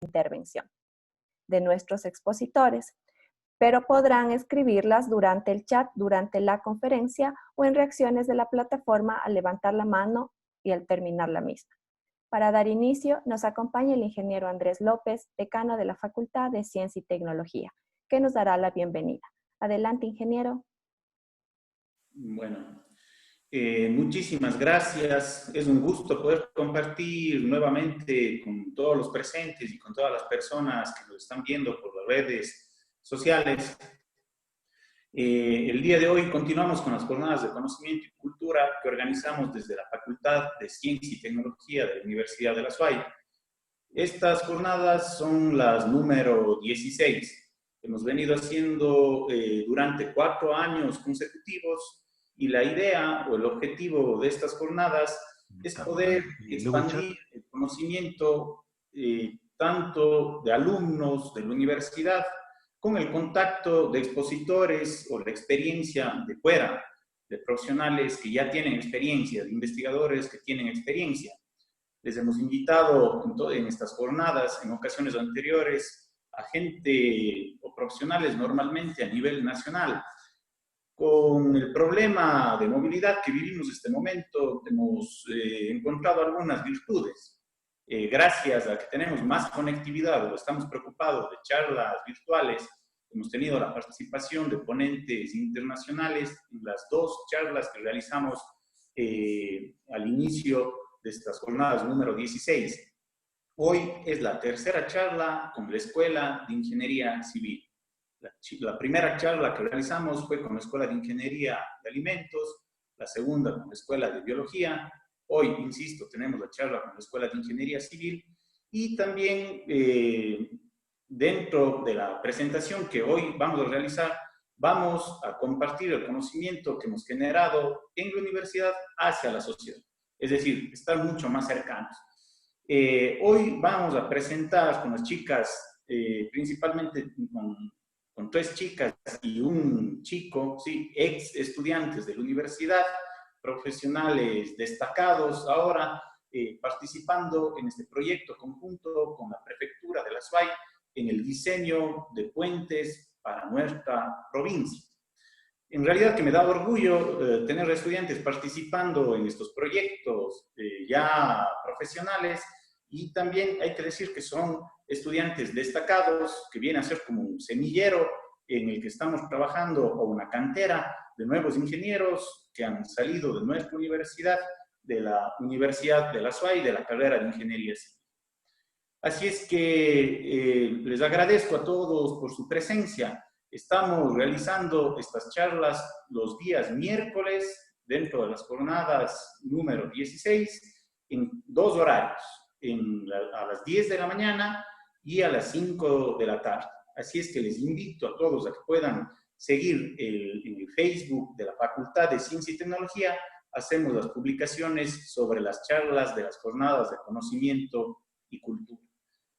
intervención de nuestros expositores, pero podrán escribirlas durante el chat, durante la conferencia o en reacciones de la plataforma al levantar la mano y al terminar la misma. Para dar inicio, nos acompaña el ingeniero Andrés López, decano de la Facultad de Ciencia y Tecnología, que nos dará la bienvenida. Adelante, ingeniero. Bueno, muchísimas gracias. Es un gusto poder compartir nuevamente con todos los presentes y con todas las personas que nos están viendo por las redes sociales. El día de hoy continuamos con las jornadas de conocimiento y cultura que organizamos desde la Facultad de Ciencia y Tecnología de la Universidad de la SUAY. Estas jornadas son las número 16. Hemos venido haciendo durante 4 años consecutivos y la idea o el objetivo de estas jornadas es poder expandir el conocimiento tanto de alumnos de la universidad con el contacto de expositores o la experiencia de fuera, de profesionales que ya tienen experiencia, de investigadores que tienen experiencia. Les hemos invitado en estas jornadas, en ocasiones anteriores, a gente o profesionales normalmente a nivel nacional. Con el problema de movilidad que vivimos en este momento, hemos encontrado algunas virtudes. Gracias a que tenemos más conectividad o estamos preocupados de charlas virtuales, hemos tenido la participación de ponentes internacionales en las 2 charlas que realizamos al inicio de estas jornadas número 16. Hoy es la tercera charla con la Escuela de Ingeniería Civil. La primera charla que realizamos fue con la Escuela de Ingeniería de Alimentos, la segunda con la Escuela de Biología. Hoy, insisto, tenemos la charla con la Escuela de Ingeniería Civil y también dentro de la presentación que hoy vamos a realizar, vamos a compartir el conocimiento que hemos generado en la universidad hacia la sociedad. Es decir, estar mucho más cercanos. Hoy vamos a presentar con las chicas, principalmente con 3 chicas y un chico, ¿sí? Ex estudiantes de la universidad, profesionales destacados ahora, participando en este proyecto conjunto con la Prefectura de la SUAY en el diseño de puentes para nuestra provincia. En realidad que me da orgullo tener estudiantes participando en estos proyectos ya profesionales, y también hay que decir que son estudiantes destacados que vienen a ser como un semillero en el que estamos trabajando o una cantera de nuevos ingenieros que han salido de nuestra universidad, de la Universidad de la SUAY, de la carrera de Ingeniería Civil. Así es que les agradezco a todos por su presencia. Estamos realizando estas charlas los días miércoles dentro de las jornadas número 16 en 2 horarios, a las 10 de la mañana y a las 5 de la tarde. Así es que les invito a todos a que puedan seguir en el Facebook de la Facultad de Ciencia y Tecnología. Hacemos las publicaciones sobre las charlas de las jornadas de conocimiento y cultura.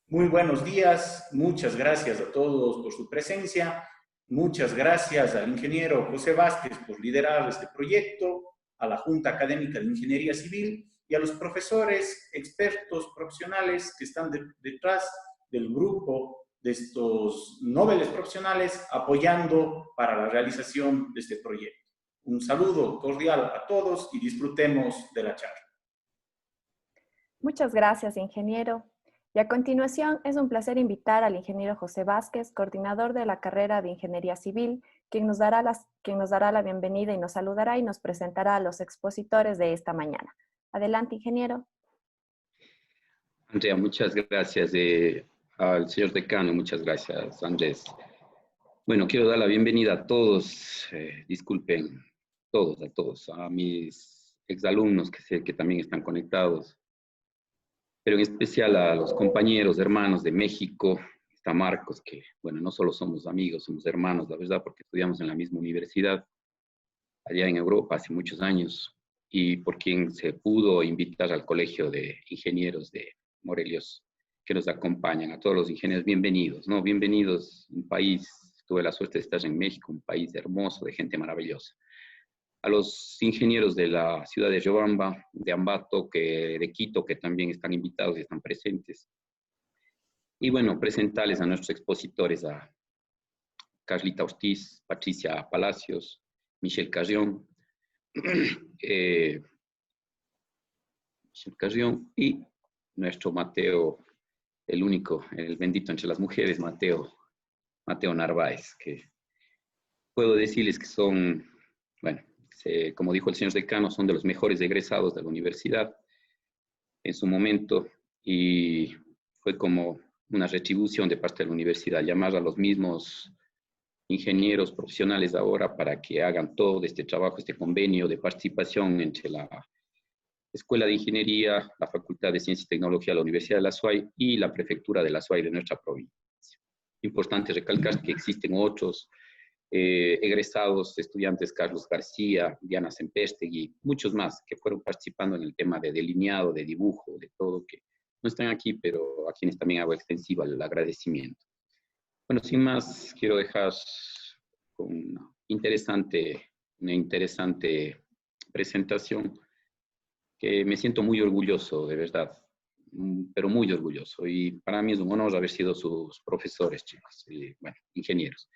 Muy buenos días, muchas gracias a todos por su presencia, muchas gracias al ingeniero José Vázquez por liderar este proyecto, a la Junta Académica de Ingeniería Civil y a los profesores, expertos, profesionales que están detrás del grupo de estos nobles profesionales apoyando para la realización de este proyecto. Un saludo cordial a todos y disfrutemos de la charla. Muchas gracias, ingeniero. Y a continuación, es un placer invitar al ingeniero José Vázquez, coordinador de la carrera de Ingeniería Civil, quien nos dará la bienvenida y nos saludará y nos presentará a los expositores de esta mañana. Adelante, ingeniero. Andrea, muchas gracias. Al señor decano, muchas gracias, Andrés. Bueno, quiero dar la bienvenida a todos, disculpen, a todos, a mis exalumnos que sé que también están conectados, pero en especial a los compañeros, hermanos de México. Está Marcos, que, bueno, no solo somos amigos, somos hermanos, la verdad, porque estudiamos en la misma universidad, allá en Europa, hace muchos años, y por quien se pudo invitar al Colegio de Ingenieros de Morelos, que nos acompañan. A todos los ingenieros, bienvenidos, ¿no? Bienvenidos a un país, tuve la suerte de estar en México, un país hermoso, de gente maravillosa. A los ingenieros de la ciudad de Riobamba, de Ambato, de Quito, que también están invitados y están presentes. Y bueno, presentarles a nuestros expositores, a Carlita Ortiz, Patricia Palacios, Michelle Carrión, y nuestro Mateo, el único, el bendito entre las mujeres, Mateo Narváez, que puedo decirles que son, bueno, como dijo el señor decano, son de los mejores egresados de la universidad en su momento, y fue como una retribución de parte de la universidad, llamar a los mismos ingenieros profesionales ahora para que hagan todo este trabajo, este convenio de participación entre la Escuela de Ingeniería, la Facultad de Ciencia y Tecnología de la Universidad de la SUAY y la Prefectura de la SUAY de nuestra provincia. Importante recalcar que existen otros egresados, estudiantes Carlos García, Diana Sempestegui, muchos más que fueron participando en el tema de delineado, de dibujo, de todo, que no están aquí, pero a quienes también hago extensivo el agradecimiento. Bueno, sin más, quiero dejar una interesante presentación que me siento muy orgulloso, de verdad, pero muy orgulloso. Y para mí es un honor haber sido sus profesores, chicos, y, bueno, ingenieras.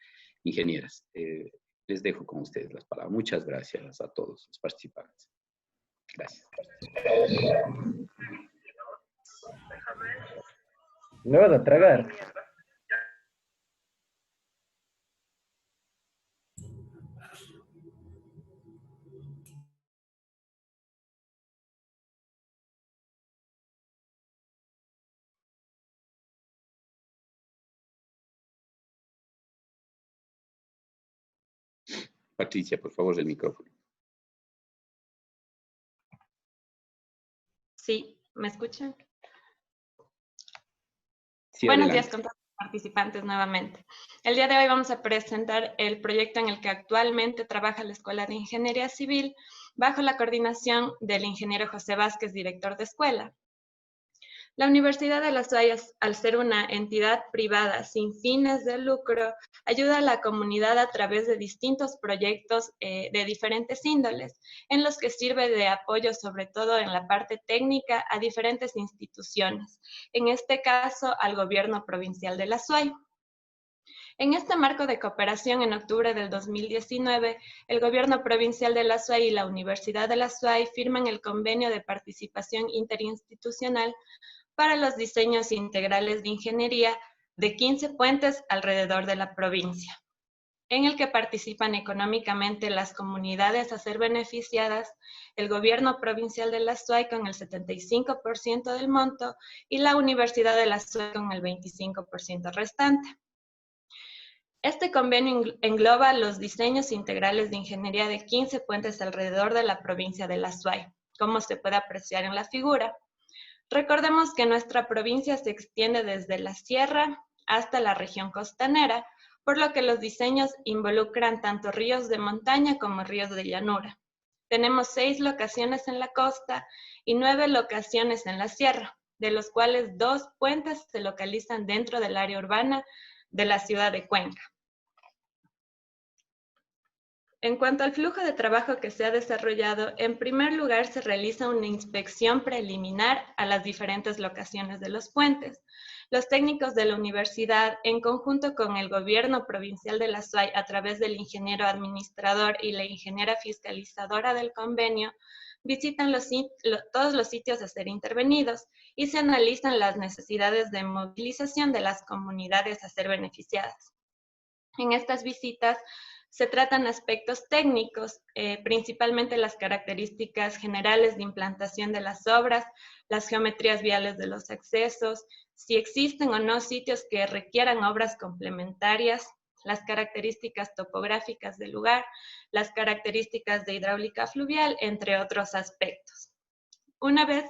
Les dejo con ustedes las palabras. Muchas gracias a todos los participantes. Gracias. Me vas a tragar. Patricia, por favor, el micrófono. Sí, ¿me escuchan? Sí, Buenos adelante. días con todos los participantes nuevamente. El día de hoy vamos a presentar el proyecto en el que actualmente trabaja la Escuela de Ingeniería Civil bajo la coordinación del ingeniero José Vázquez, director de escuela. La Universidad de La SUAY, al ser una entidad privada sin fines de lucro, ayuda a la comunidad a través de distintos proyectos de diferentes índoles, en los que sirve de apoyo sobre todo en la parte técnica a diferentes instituciones, en este caso al gobierno provincial de La SUAY. En este marco de cooperación, en octubre del 2019, el Gobierno Provincial de La SUAY y la Universidad de La SUAY firman el Convenio de Participación Interinstitucional para los diseños integrales de ingeniería de 15 puentes alrededor de la provincia, en el que participan económicamente las comunidades a ser beneficiadas, el Gobierno Provincial de La SUAY con el 75% del monto y la Universidad de La SUAY con el 25% restante. Este convenio engloba los diseños integrales de ingeniería de 15 puentes alrededor de la provincia de La SUAY, como se puede apreciar en la figura. Recordemos que nuestra provincia se extiende desde la sierra hasta la región costanera, por lo que los diseños involucran tanto ríos de montaña como ríos de llanura. Tenemos 6 locaciones en la costa y 9 locaciones en la sierra, de los cuales 2 puentes se localizan dentro del área urbana de la ciudad de Cuenca. En cuanto al flujo de trabajo que se ha desarrollado, en primer lugar se realiza una inspección preliminar a las diferentes locaciones de los puentes. Los técnicos de la universidad, en conjunto con el gobierno provincial de La SUAY, a través del ingeniero administrador y la ingeniera fiscalizadora del convenio, visitan todos los sitios a ser intervenidos y se analizan las necesidades de movilización de las comunidades a ser beneficiadas. En estas visitas se tratan aspectos técnicos, principalmente las características generales de implantación de las obras, las geometrías viales de los accesos, si existen o no sitios que requieran obras complementarias, las características topográficas del lugar, las características de hidráulica fluvial, entre otros aspectos. Una vez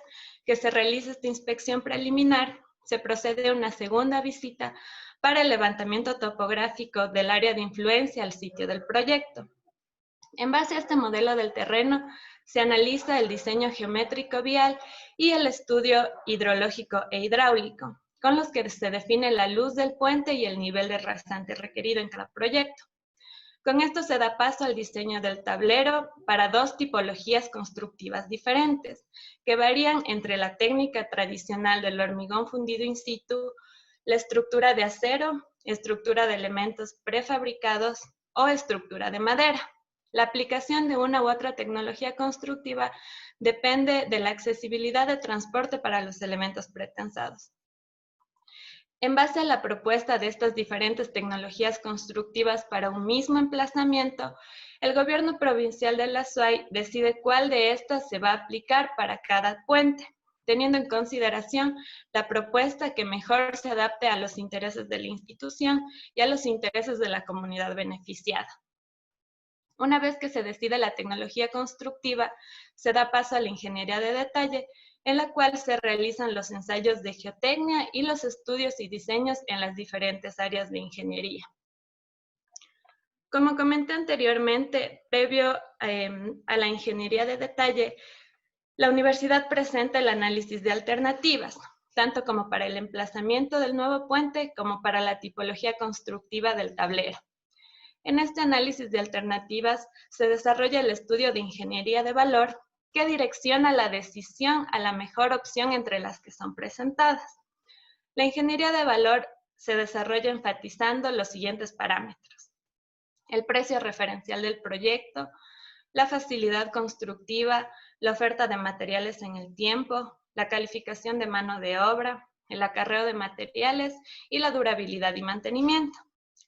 que se realiza esta inspección preliminar, se procede a una segunda visita para el levantamiento topográfico del área de influencia al sitio del proyecto. En base a este modelo del terreno, se analiza el diseño geométrico vial y el estudio hidrológico e hidráulico, con los que se define la luz del puente y el nivel de rasante requerido en cada proyecto. Con esto se da paso al diseño del tablero para 2 tipologías constructivas diferentes, que varían entre la técnica tradicional del hormigón fundido in situ, la estructura de acero, estructura de elementos prefabricados o estructura de madera. La aplicación de una u otra tecnología constructiva depende de la accesibilidad de transporte para los elementos pretensados. En base a la propuesta de estas diferentes tecnologías constructivas para un mismo emplazamiento, el gobierno provincial de la SUAY decide cuál de estas se va a aplicar para cada puente, teniendo en consideración la propuesta que mejor se adapte a los intereses de la institución y a los intereses de la comunidad beneficiada. Una vez que se decide la tecnología constructiva, se da paso a la ingeniería de detalle, en la cual se realizan los ensayos de geotecnia y los estudios y diseños en las diferentes áreas de ingeniería. Como comenté anteriormente, previo a la ingeniería de detalle, la universidad presenta el análisis de alternativas, tanto como para el emplazamiento del nuevo puente como para la tipología constructiva del tablero. En este análisis de alternativas se desarrolla el estudio de ingeniería de valor que direcciona la decisión a la mejor opción entre las que son presentadas. La ingeniería de valor se desarrolla enfatizando los siguientes parámetros: el precio referencial del proyecto, la facilidad constructiva, la oferta de materiales en el tiempo, la calificación de mano de obra, el acarreo de materiales y la durabilidad y mantenimiento.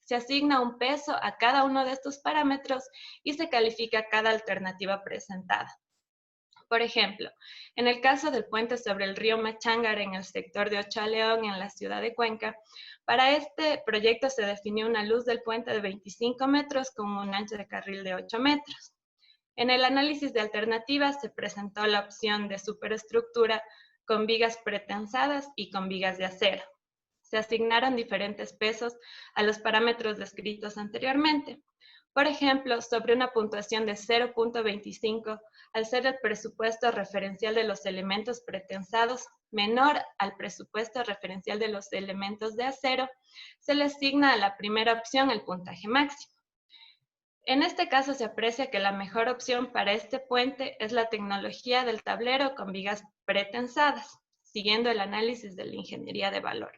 Se asigna un peso a cada uno de estos parámetros y se califica cada alternativa presentada. Por ejemplo, en el caso del puente sobre el río Machangara en el sector de Ochoa León, en la ciudad de Cuenca, para este proyecto se definió una luz del puente de 25 metros con un ancho de carril de 8 metros. En el análisis de alternativas se presentó la opción de superestructura con vigas pretensadas y con vigas de acero. Se asignaron diferentes pesos a los parámetros descritos anteriormente. Por ejemplo, sobre una puntuación de 0.25, al ser el presupuesto referencial de los elementos pretensados menor al presupuesto referencial de los elementos de acero, se le asigna a la primera opción el puntaje máximo. En este caso se aprecia que la mejor opción para este puente es la tecnología del tablero con vigas pretensadas, siguiendo el análisis de la ingeniería de valor.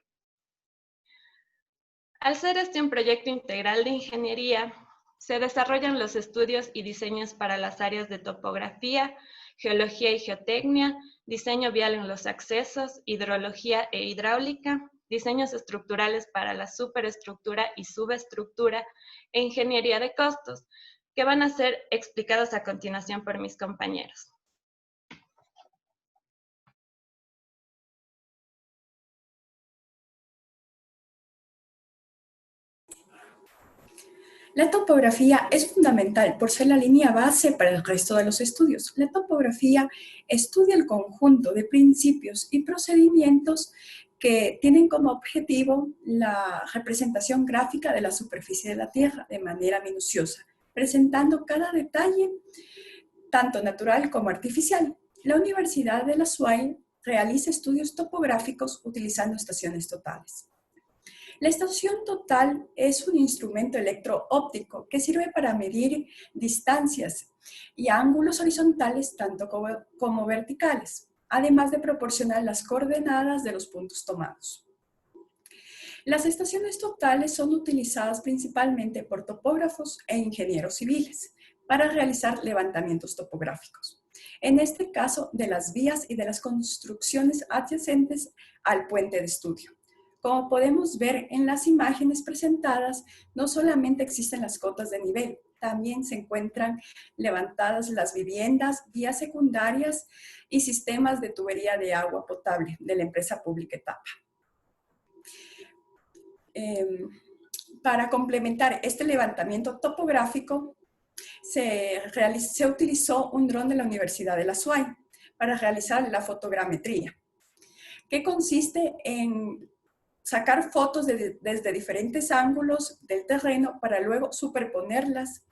Al ser este un proyecto integral de ingeniería, se desarrollan los estudios y diseños para las áreas de topografía, geología y geotecnia, diseño vial en los accesos, hidrología e hidráulica, diseños estructurales para la superestructura y subestructura e ingeniería de costos, que van a ser explicados a continuación por mis compañeros. La topografía es fundamental por ser la línea base para el resto de los estudios. La topografía estudia el conjunto de principios y procedimientos que tienen como objetivo la representación gráfica de la superficie de la Tierra de manera minuciosa, presentando cada detalle, tanto natural como artificial. La Universidad de la SUAY realiza estudios topográficos utilizando estaciones totales. La estación total es un instrumento electro-óptico que sirve para medir distancias y ángulos horizontales tanto como verticales, además de proporcionar las coordenadas de los puntos tomados. Las estaciones totales son utilizadas principalmente por topógrafos e ingenieros civiles para realizar levantamientos topográficos. En este caso, de las vías y de las construcciones adyacentes al puente de estudio. Como podemos ver en las imágenes presentadas, no solamente existen las cotas de nivel, también se encuentran levantadas las viviendas, vías secundarias y sistemas de tubería de agua potable de la empresa pública Etapa. Para complementar este levantamiento topográfico, se utilizó un dron de la Universidad de la SUAY para realizar la fotogrametría, que consiste en sacar fotos desde diferentes ángulos del terreno para luego superponerlas,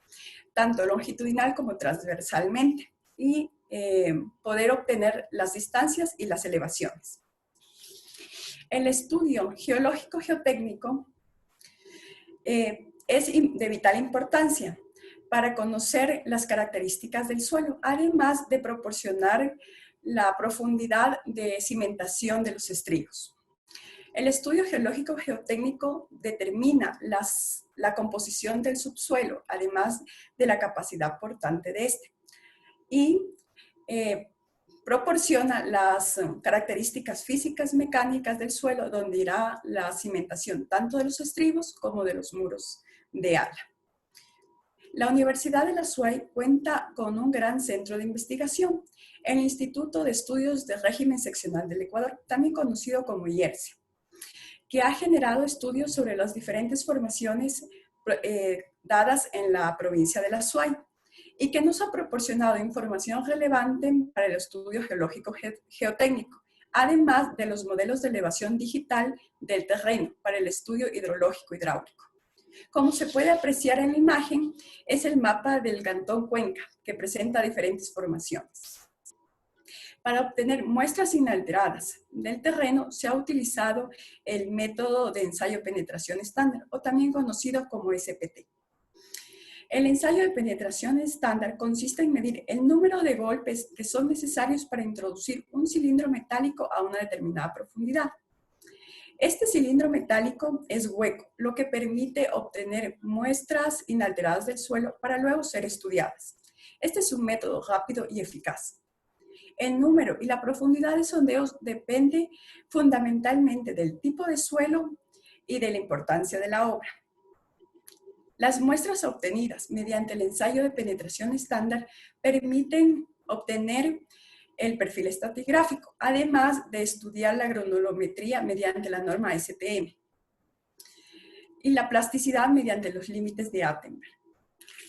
tanto longitudinal como transversalmente, y poder obtener las distancias y las elevaciones. El estudio geológico-geotécnico es de vital importancia para conocer las características del suelo, además de proporcionar la profundidad de cimentación de los estribos. El estudio geológico geotécnico determina la composición del subsuelo, además de la capacidad portante de este, y proporciona las características físicas mecánicas del suelo, donde irá la cimentación tanto de los estribos como de los muros de ala. La Universidad de la SUAY cuenta con un gran centro de investigación, el Instituto de Estudios del Régimen Seccional del Ecuador, también conocido como IERCE, que ha generado estudios sobre las diferentes formaciones dadas en la provincia de la SUAY y que nos ha proporcionado información relevante para el estudio geológico geotécnico, además de los modelos de elevación digital del terreno para el estudio hidrológico hidráulico. Como se puede apreciar en la imagen, es el mapa del Cantón Cuenca, que presenta diferentes formaciones. Para obtener muestras inalteradas del terreno, se ha utilizado el método de ensayo penetración estándar, o también conocido como SPT. El ensayo de penetración estándar consiste en medir el número de golpes que son necesarios para introducir un cilindro metálico a una determinada profundidad. Este cilindro metálico es hueco, lo que permite obtener muestras inalteradas del suelo para luego ser estudiadas. Este es un método rápido y eficaz. El número y la profundidad de sondeos depende fundamentalmente del tipo de suelo y de la importancia de la obra. Las muestras obtenidas mediante el ensayo de penetración estándar permiten obtener el perfil estratigráfico, además de estudiar la granulometría mediante la norma STM y la plasticidad mediante los límites de Attenberg.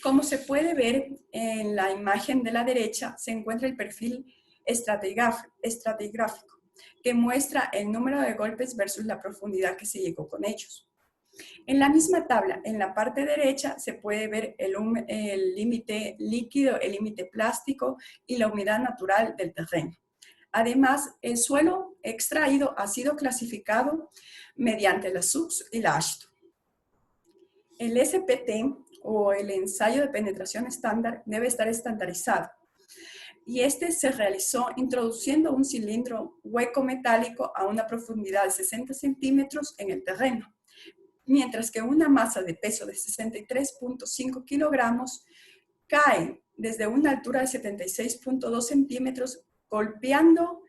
Como se puede ver en la imagen de la derecha, se encuentra el perfil estratigráfico, que muestra el número de golpes versus la profundidad que se llegó con ellos. En la misma tabla, en la parte derecha, se puede ver el límite líquido, el límite plástico y la humedad natural del terreno. Además, el suelo extraído ha sido clasificado mediante la SUX y la AASHTO. El SPT, o el ensayo de penetración estándar, debe estar estandarizado. Y este se realizó introduciendo un cilindro hueco metálico a una profundidad de 60 centímetros en el terreno, mientras que una masa de peso de 63.5 kilogramos cae desde una altura de 76.2 centímetros, golpeando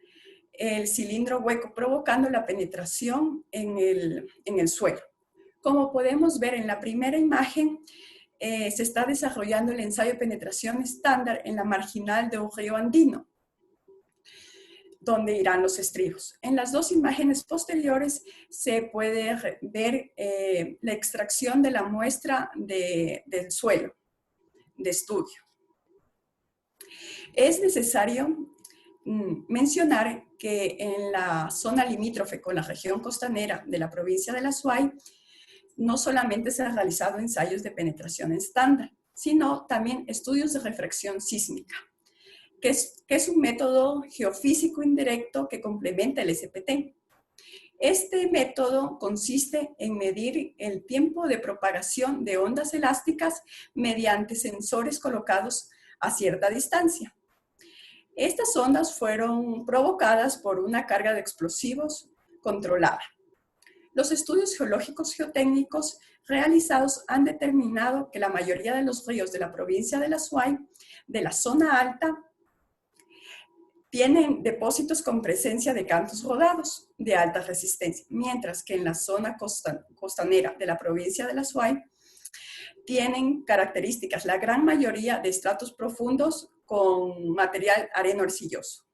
el cilindro hueco, provocando la penetración en el suelo. Como podemos ver en la primera imagen, se está desarrollando el ensayo de penetración estándar en la marginal de un río andino, donde irán los estribos. En las dos imágenes posteriores se puede ver la extracción de la muestra del suelo de estudio. Es necesario mencionar que en la zona limítrofe con la región costanera de la provincia de la SUAY, no solamente se han realizado ensayos de penetración estándar, sino también estudios de refracción sísmica, que es un método geofísico indirecto que complementa el SPT. Este método consiste en medir el tiempo de propagación de ondas elásticas mediante sensores colocados a cierta distancia. Estas ondas fueron provocadas por una carga de explosivos controlada. Los estudios geológicos geotécnicos realizados han determinado que la mayoría de los ríos de la provincia de la SUAY, de la zona alta, tienen depósitos con presencia de cantos rodados de alta resistencia, mientras que en la zona costanera de la provincia de la SUAY tienen características, la gran mayoría de estratos profundos con material areno-arcilloso.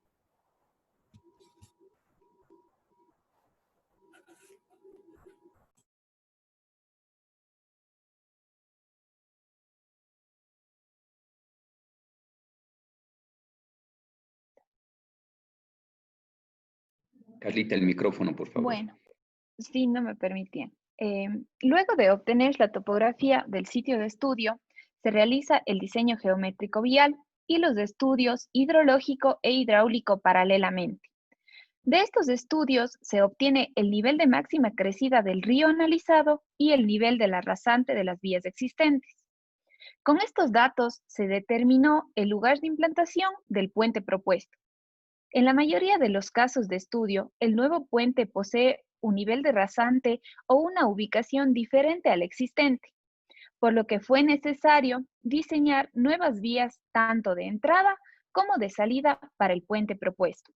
Carlita, el micrófono, por favor. Bueno, sí, no me permitían. Luego de obtener la topografía del sitio de estudio, se realiza el diseño geométrico vial y los estudios hidrológico e hidráulico paralelamente. De estos estudios se obtiene el nivel de máxima crecida del río analizado y el nivel de la rasante de las vías existentes. Con estos datos se determinó el lugar de implantación del puente propuesto. En la mayoría de los casos de estudio, el nuevo puente posee un nivel de rasante o una ubicación diferente a la existente, por lo que fue necesario diseñar nuevas vías tanto de entrada como de salida para el puente propuesto.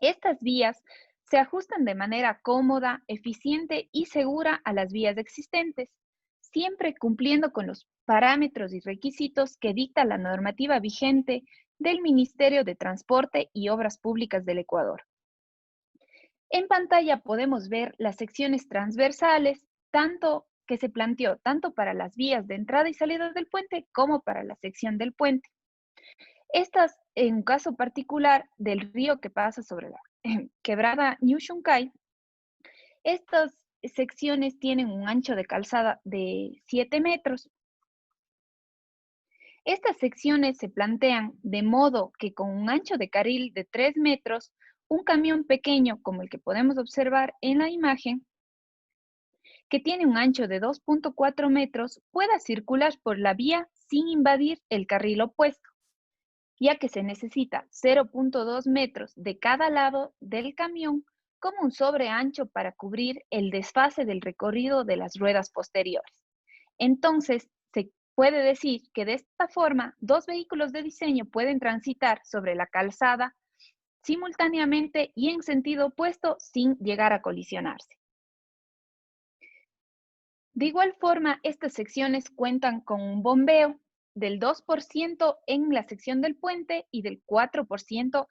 Estas vías se ajustan de manera cómoda, eficiente y segura a las vías existentes, siempre cumpliendo con los parámetros y requisitos que dicta la normativa vigente del Ministerio de Transporte y Obras Públicas del Ecuador. En pantalla podemos ver las secciones transversales, tanto que se planteó tanto para las vías de entrada y salida del puente como para la sección del puente. Estas, en un caso particular del río que pasa sobre la quebrada Ñuchunkai, estas secciones tienen un ancho de calzada de 7 metros. Estas secciones se plantean de modo que con un ancho de carril de 3 metros, un camión pequeño como el que podemos observar en la imagen, que tiene un ancho de 2.4 metros, pueda circular por la vía sin invadir el carril opuesto, ya que se necesita 0.2 metros de cada lado del camión como un sobreancho para cubrir el desfase del recorrido de las ruedas posteriores. Entonces, se puede decir que de esta forma, dos vehículos de diseño pueden transitar sobre la calzada simultáneamente y en sentido opuesto sin llegar a colisionarse. De igual forma, estas secciones cuentan con un bombeo del 2% en la sección del puente y del 4%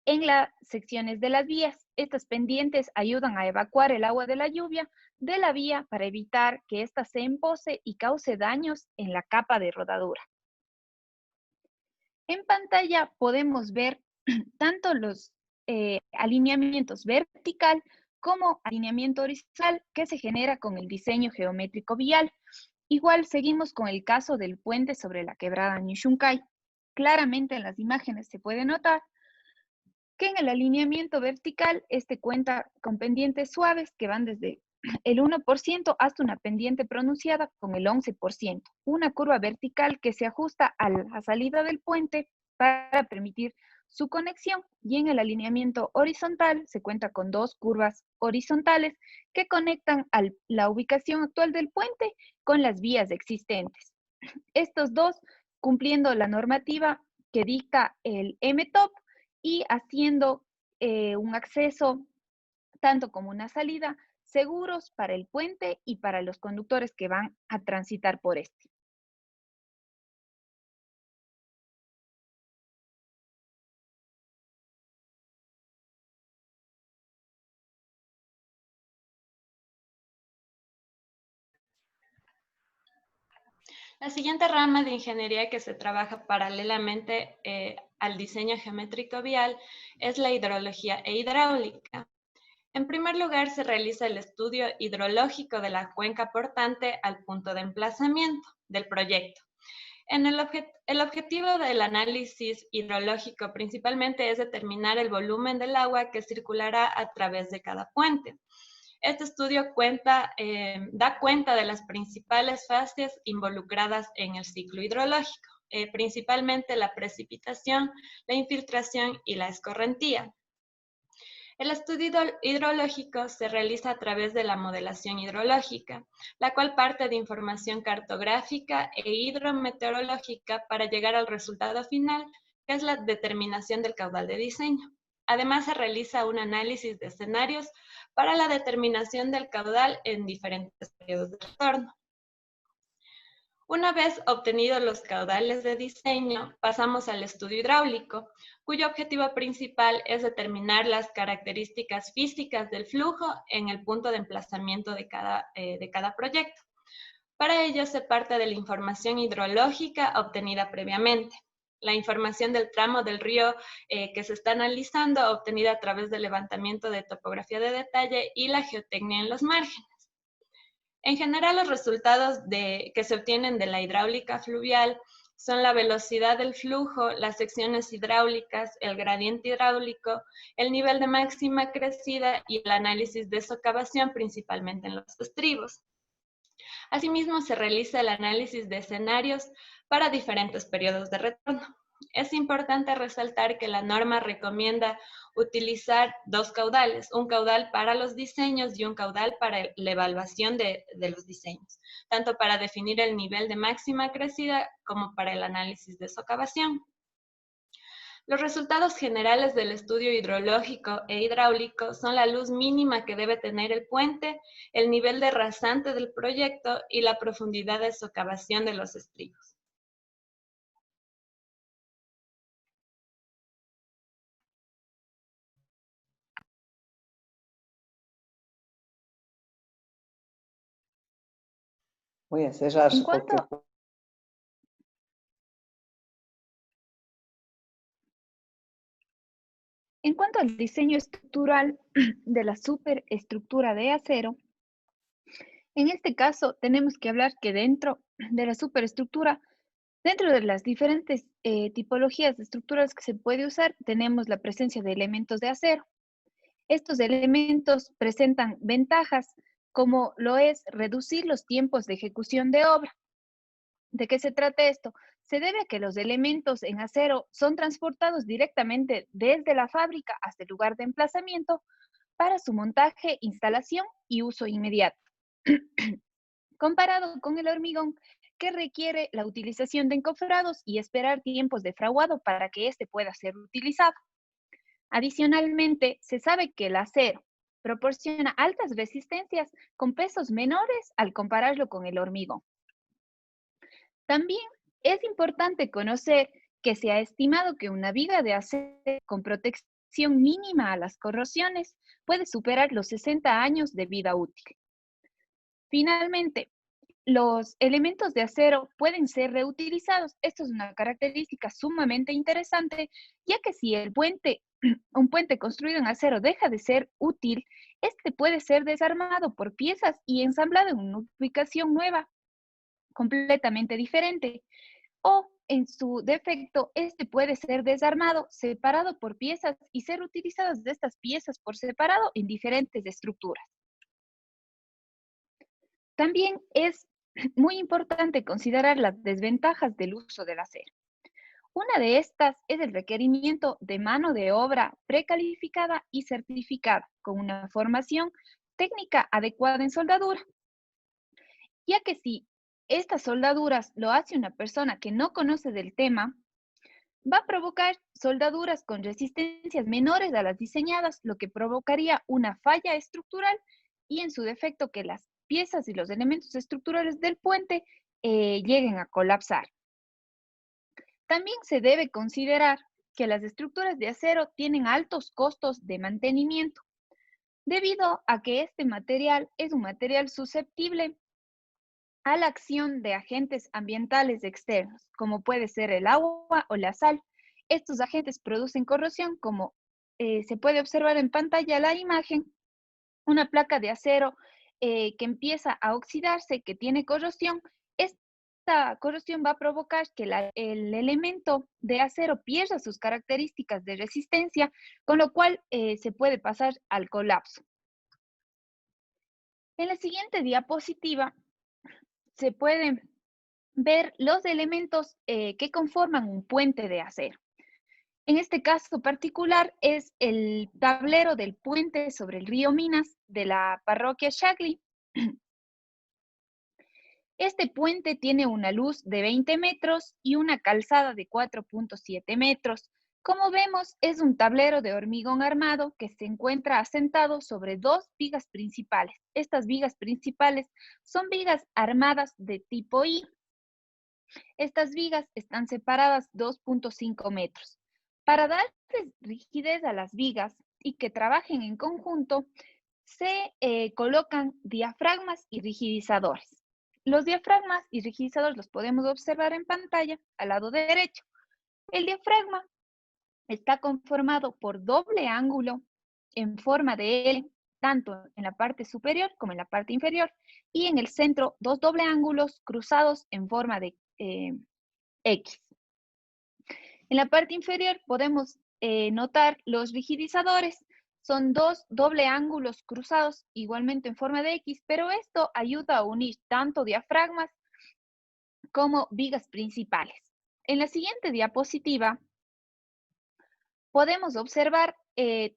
en las secciones de las vías. Estas pendientes ayudan a evacuar el agua de la lluvia de la vía para evitar que ésta se empose y cause daños en la capa de rodadura. En pantalla podemos ver tanto los alineamientos vertical como alineamiento horizontal que se genera con el diseño geométrico vial. Igual seguimos con el caso del puente sobre la quebrada Ñuchunkai. Claramente en las imágenes se puede notar que en el alineamiento vertical este cuenta con pendientes suaves que van desde el 1% hasta una pendiente pronunciada con el 11%, una curva vertical que se ajusta a la salida del puente para permitir su conexión, y en el alineamiento horizontal se cuenta con dos curvas horizontales que conectan a la ubicación actual del puente con las vías existentes. Estos dos cumpliendo la normativa que dicta el MTOP y haciendo un acceso tanto como una salida seguros para el puente y para los conductores que van a transitar por este. La siguiente rama de ingeniería que se trabaja paralelamente al diseño geométrico vial es la hidrología e hidráulica. En primer lugar, se realiza el estudio hidrológico de la cuenca portante al punto de emplazamiento del proyecto. El objetivo del análisis hidrológico principalmente es determinar el volumen del agua que circulará a través de cada puente. Este estudio da cuenta de las principales fases involucradas en el ciclo hidrológico, principalmente la precipitación, la infiltración y la escorrentía. El estudio hidrológico se realiza a través de la modelación hidrológica, la cual parte de información cartográfica e hidrometeorológica para llegar al resultado final, que es la determinación del caudal de diseño. Además, se realiza un análisis de escenarios para la determinación del caudal en diferentes periodos de retorno. Una vez obtenidos los caudales de diseño, pasamos al estudio hidráulico, cuyo objetivo principal es determinar las características físicas del flujo en el punto de emplazamiento de cada proyecto. Para ello se parte de la información hidrológica obtenida previamente. La información del tramo del río que se está analizando, obtenida a través del levantamiento de topografía de detalle y la geotecnia en los márgenes. En general, los resultados que se obtienen de la hidráulica fluvial son la velocidad del flujo, las secciones hidráulicas, el gradiente hidráulico, el nivel de máxima crecida y el análisis de socavación, principalmente en los estribos. Asimismo, se realiza el análisis de escenarios para diferentes periodos de retorno. Es importante resaltar que la norma recomienda utilizar dos caudales, un caudal para los diseños y un caudal para la evaluación de los diseños, tanto para definir el nivel de máxima crecida como para el análisis de socavación. Los resultados generales del estudio hidrológico e hidráulico son la luz mínima que debe tener el puente, el nivel de rasante del proyecto y la profundidad de socavación de los estribos. Voy a cerrar En porque... cuanto al diseño estructural de la superestructura de acero, en este caso tenemos que hablar que dentro de la superestructura, dentro de las diferentes tipologías de estructuras que se puede usar, tenemos la presencia de elementos de acero. Estos elementos presentan ventajas como lo es reducir los tiempos de ejecución de obra. ¿De qué se trata esto? Se debe a que los elementos en acero son transportados directamente desde la fábrica hasta el lugar de emplazamiento para su montaje, instalación y uso inmediato. Comparado con el hormigón, que requiere la utilización de encofrados y esperar tiempos de fraguado para que éste pueda ser utilizado. Adicionalmente, se sabe que el acero proporciona altas resistencias con pesos menores al compararlo con el hormigón. También es importante conocer que se ha estimado que una viga de acero con protección mínima a las corrosiones puede superar los 60 años de vida útil. Finalmente, los elementos de acero pueden ser reutilizados. Esto es una característica sumamente interesante, ya que si un puente construido en acero deja de ser útil, este puede ser desarmado por piezas y ensamblado en una ubicación nueva, completamente diferente. O, en su defecto, este puede ser desarmado, separado por piezas y ser utilizadas de estas piezas por separado en diferentes estructuras. También es muy importante considerar las desventajas del uso del acero. Una de estas es el requerimiento de mano de obra precalificada y certificada con una formación técnica adecuada en soldadura, ya que si estas soldaduras lo hace una persona que no conoce del tema, va a provocar soldaduras con resistencias menores a las diseñadas, lo que provocaría una falla estructural y en su defecto que las piezas y los elementos estructurales del puente lleguen a colapsar. También se debe considerar que las estructuras de acero tienen altos costos de mantenimiento, debido a que este material es un material susceptible a la acción de agentes ambientales externos, como puede ser el agua o la sal. Estos agentes producen corrosión, como se puede observar en pantalla la imagen, una placa de acero que empieza a oxidarse, que tiene corrosión. Esta corrosión va a provocar que el elemento de acero pierda sus características de resistencia, con lo cual se puede pasar al colapso. En la siguiente diapositiva se pueden ver los elementos que conforman un puente de acero. En este caso particular es el tablero del puente sobre el río Minas de la parroquia Xagli. Este puente tiene una luz de 20 metros y una calzada de 4.7 metros. Como vemos, es un tablero de hormigón armado que se encuentra asentado sobre dos vigas principales. Estas vigas principales son vigas armadas de tipo I. Estas vigas están separadas 2.5 metros. Para dar rigidez a las vigas y que trabajen en conjunto, se colocan diafragmas y rigidizadores. Los diafragmas y rigidizadores los podemos observar en pantalla al lado derecho. El diafragma está conformado por doble ángulo en forma de L, tanto en la parte superior como en la parte inferior, y en el centro dos doble ángulos cruzados en forma de X. En la parte inferior podemos notar los rigidizadores. Son dos doble ángulos cruzados igualmente en forma de X, pero esto ayuda a unir tanto diafragmas como vigas principales. En la siguiente diapositiva podemos observar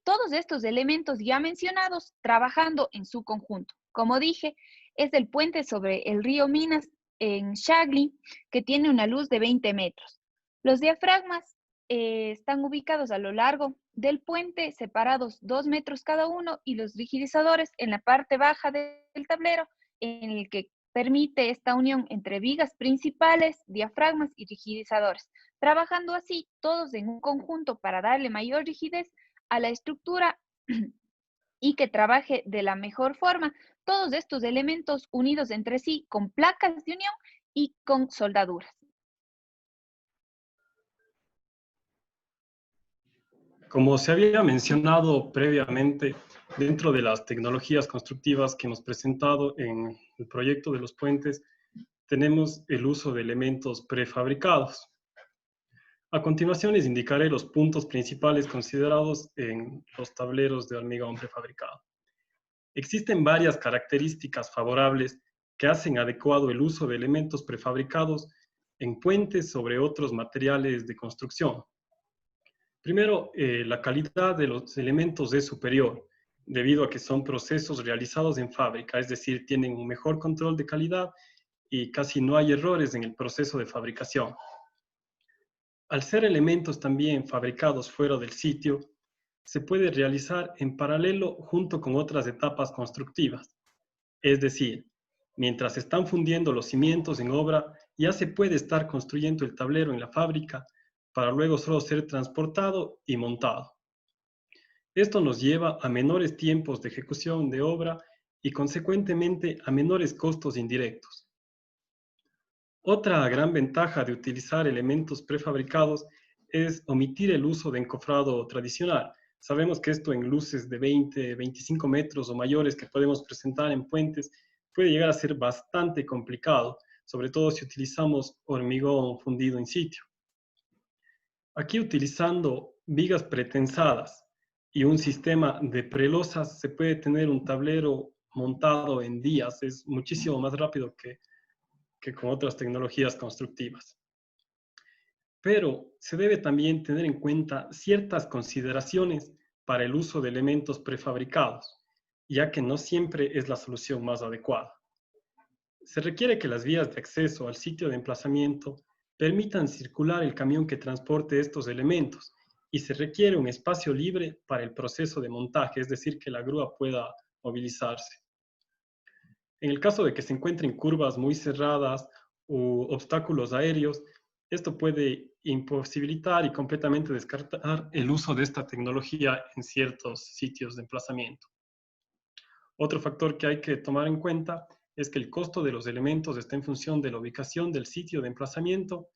todos estos elementos ya mencionados trabajando en su conjunto. Como dije, es el puente sobre el río Minas en Chagli, que tiene una luz de 20 metros. Los diafragmas están ubicados a lo largo del puente, separados 2 metros cada uno, y los rigidizadores en la parte baja del tablero, en el que permite esta unión entre vigas principales, diafragmas y rigidizadores, trabajando así todos en un conjunto para darle mayor rigidez a la estructura y que trabaje de la mejor forma todos estos elementos unidos entre sí con placas de unión y con soldaduras. Como se había mencionado previamente, dentro de las tecnologías constructivas que hemos presentado en el proyecto de los puentes, tenemos el uso de elementos prefabricados. A continuación les indicaré los puntos principales considerados en los tableros de hormigón prefabricado. Existen varias características favorables que hacen adecuado el uso de elementos prefabricados en puentes sobre otros materiales de construcción. Primero, la calidad de los elementos es superior, debido a que son procesos realizados en fábrica, es decir, tienen un mejor control de calidad y casi no hay errores en el proceso de fabricación. Al ser elementos también fabricados fuera del sitio, se puede realizar en paralelo junto con otras etapas constructivas. Es decir, mientras están fundiendo los cimientos en obra, ya se puede estar construyendo el tablero en la fábrica para luego solo ser transportado y montado. Esto nos lleva a menores tiempos de ejecución de obra y consecuentemente a menores costos indirectos. Otra gran ventaja de utilizar elementos prefabricados es omitir el uso de encofrado tradicional. Sabemos que esto en luces de 20, 25 metros o mayores que podemos presentar en puentes puede llegar a ser bastante complicado, sobre todo si utilizamos hormigón fundido in situ. Aquí, utilizando vigas pretensadas y un sistema de prelosas, se puede tener un tablero montado en días. Es muchísimo más rápido que con otras tecnologías constructivas. Pero se debe también tener en cuenta ciertas consideraciones para el uso de elementos prefabricados, ya que no siempre es la solución más adecuada. Se requiere que las vías de acceso al sitio de emplazamiento permitan circular el camión que transporte estos elementos, y se requiere un espacio libre para el proceso de montaje, es decir, que la grúa pueda movilizarse. En el caso de que se encuentren curvas muy cerradas u obstáculos aéreos, esto puede imposibilitar y completamente descartar el uso de esta tecnología en ciertos sitios de emplazamiento. Otro factor que hay que tomar en cuenta es que el costo de los elementos está en función de la ubicación del sitio de emplazamiento,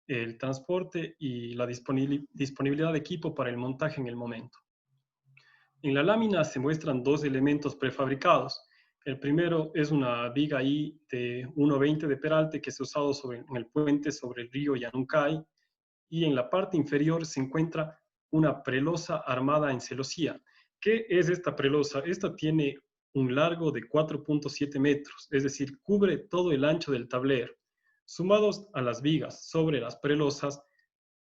el transporte y la disponibilidad de equipo para el montaje en el momento. En la lámina se muestran dos elementos prefabricados. El primero es una viga I de 1,20 de peralte que se ha usado en el puente sobre el río Yanuncay, y en la parte inferior se encuentra una prelosa armada en celosía. ¿Qué es esta prelosa? Esta tiene un largo de 4,7 metros, es decir, cubre todo el ancho del tablero. Sumados a las vigas sobre las prelosas,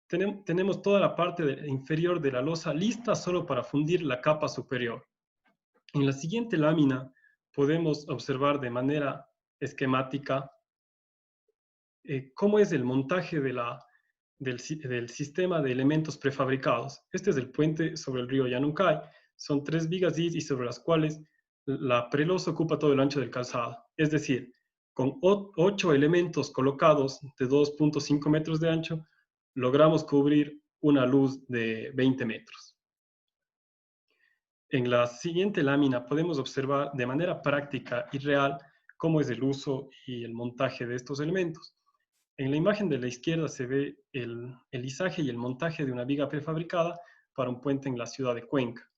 tenemos toda la parte inferior de la losa lista solo para fundir la capa superior. En la siguiente lámina podemos observar de manera esquemática cómo es el montaje del sistema de elementos prefabricados. Este es el puente sobre el río Yanuncay. Son 3 vigas y sobre las cuales la prelosa ocupa todo el ancho del calzado. Es decir, con 8 elementos colocados de 2,5 metros de ancho, logramos cubrir una luz de 20 metros. En la siguiente lámina podemos observar de manera práctica y real cómo es el uso y el montaje de estos elementos. En la imagen de la izquierda se ve el izaje y el montaje de una viga prefabricada para un puente en la ciudad de Cuenca.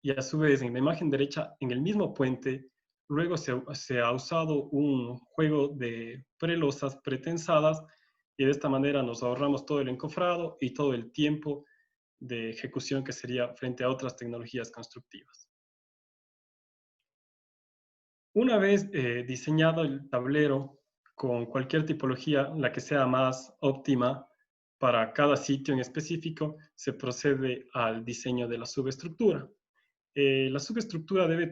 Y a su vez, en la imagen derecha, en el mismo puente, luego se ha usado un juego de prelosas pretensadas, y de esta manera nos ahorramos todo el encofrado y todo el tiempo de ejecución que sería frente a otras tecnologías constructivas. Una vez diseñado el tablero con cualquier tipología, la que sea más óptima para cada sitio en específico se procede al diseño de la subestructura. La subestructura debe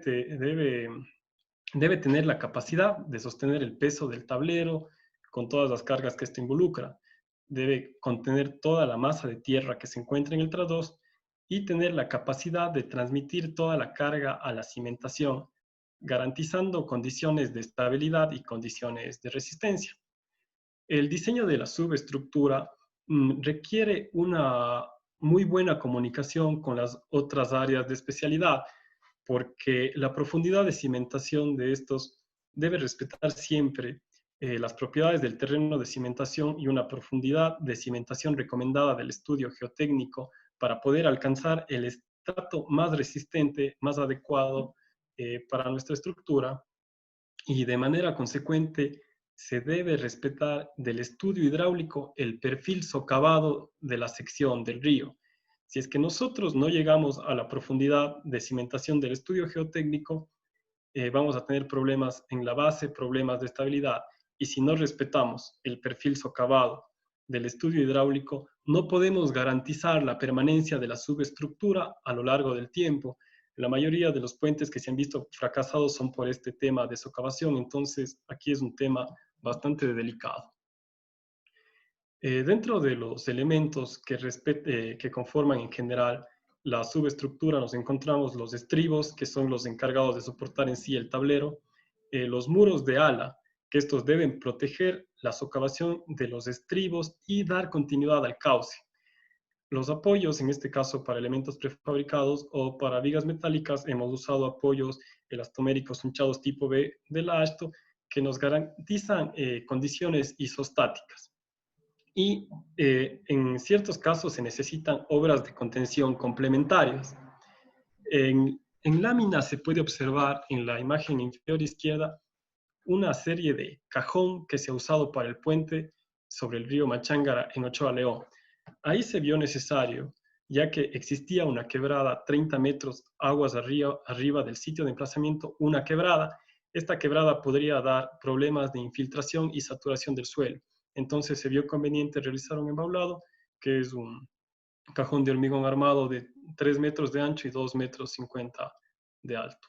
tener la capacidad de sostener el peso del tablero con todas las cargas que esto involucra. Debe contener toda la masa de tierra que se encuentra en el trasdos y tener la capacidad de transmitir toda la carga a la cimentación, garantizando condiciones de estabilidad y condiciones de resistencia. El diseño de la subestructura requiere una muy buena comunicación con las otras áreas de especialidad, porque la profundidad de cimentación de estos debe respetar siempre las propiedades del terreno de cimentación y una profundidad de cimentación recomendada del estudio geotécnico para poder alcanzar el estrato más resistente, más adecuado para nuestra estructura, y de manera consecuente se debe respetar del estudio hidráulico el perfil socavado de la sección del río. Si es que nosotros no llegamos a la profundidad de cimentación del estudio geotécnico, vamos a tener problemas en la base, problemas de estabilidad. Y si no respetamos el perfil socavado del estudio hidráulico, no podemos garantizar la permanencia de la subestructura a lo largo del tiempo. La mayoría de los puentes que se han visto fracasados son por este tema de socavación, entonces aquí es un tema bastante delicado. Dentro de los elementos que conforman en general la subestructura nos encontramos los estribos, que son los encargados de soportar en sí el tablero, los muros de ala, que estos deben proteger la socavación de los estribos y dar continuidad al cauce. Los apoyos, en este caso para elementos prefabricados o para vigas metálicas, hemos usado apoyos elastoméricos hinchados tipo B del AASHTO, que nos garantizan condiciones isostáticas. Y en ciertos casos se necesitan obras de contención complementarias. En lámina se puede observar en la imagen inferior izquierda una serie de cajón que se ha usado para el puente sobre el río Machángara en Ochoa León. Ahí se vio necesario, ya que existía una quebrada 30 metros aguas arriba del sitio de emplazamiento, una quebrada. Esta quebrada podría dar problemas de infiltración y saturación del suelo. Entonces se vio conveniente realizar un embaulado, que es un cajón de hormigón armado de 3 metros de ancho y 2,50 metros de alto.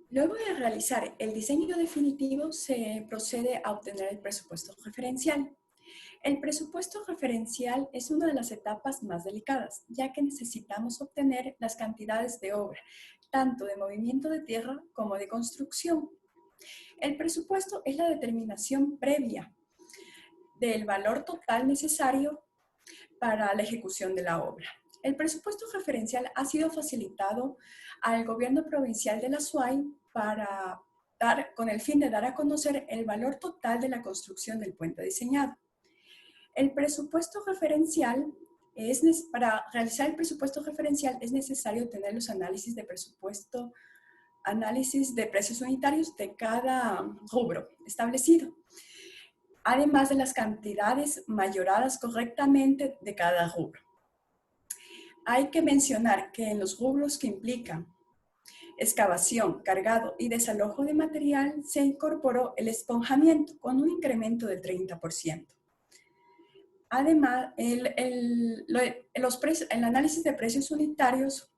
Luego de realizar el diseño definitivo, se procede a obtener el presupuesto referencial. El presupuesto referencial es una de las etapas más delicadas, ya que necesitamos obtener las cantidades de obra, tanto de movimiento de tierra como de construcción. El presupuesto es la determinación previa del valor total necesario para la ejecución de la obra. El presupuesto referencial ha sido facilitado al gobierno provincial de la SUAY con el fin de dar a conocer el valor total de la construcción del puente diseñado. El presupuesto referencial para realizar el presupuesto referencial es necesario tener los análisis de presupuesto, análisis de precios unitarios de cada rubro establecido, además de las cantidades mayoradas correctamente de cada rubro. Hay que mencionar que en los rubros que implican excavación, cargado y desalojo de material se incorporó el esponjamiento con un incremento del 30%. Además, el análisis de precios unitarios,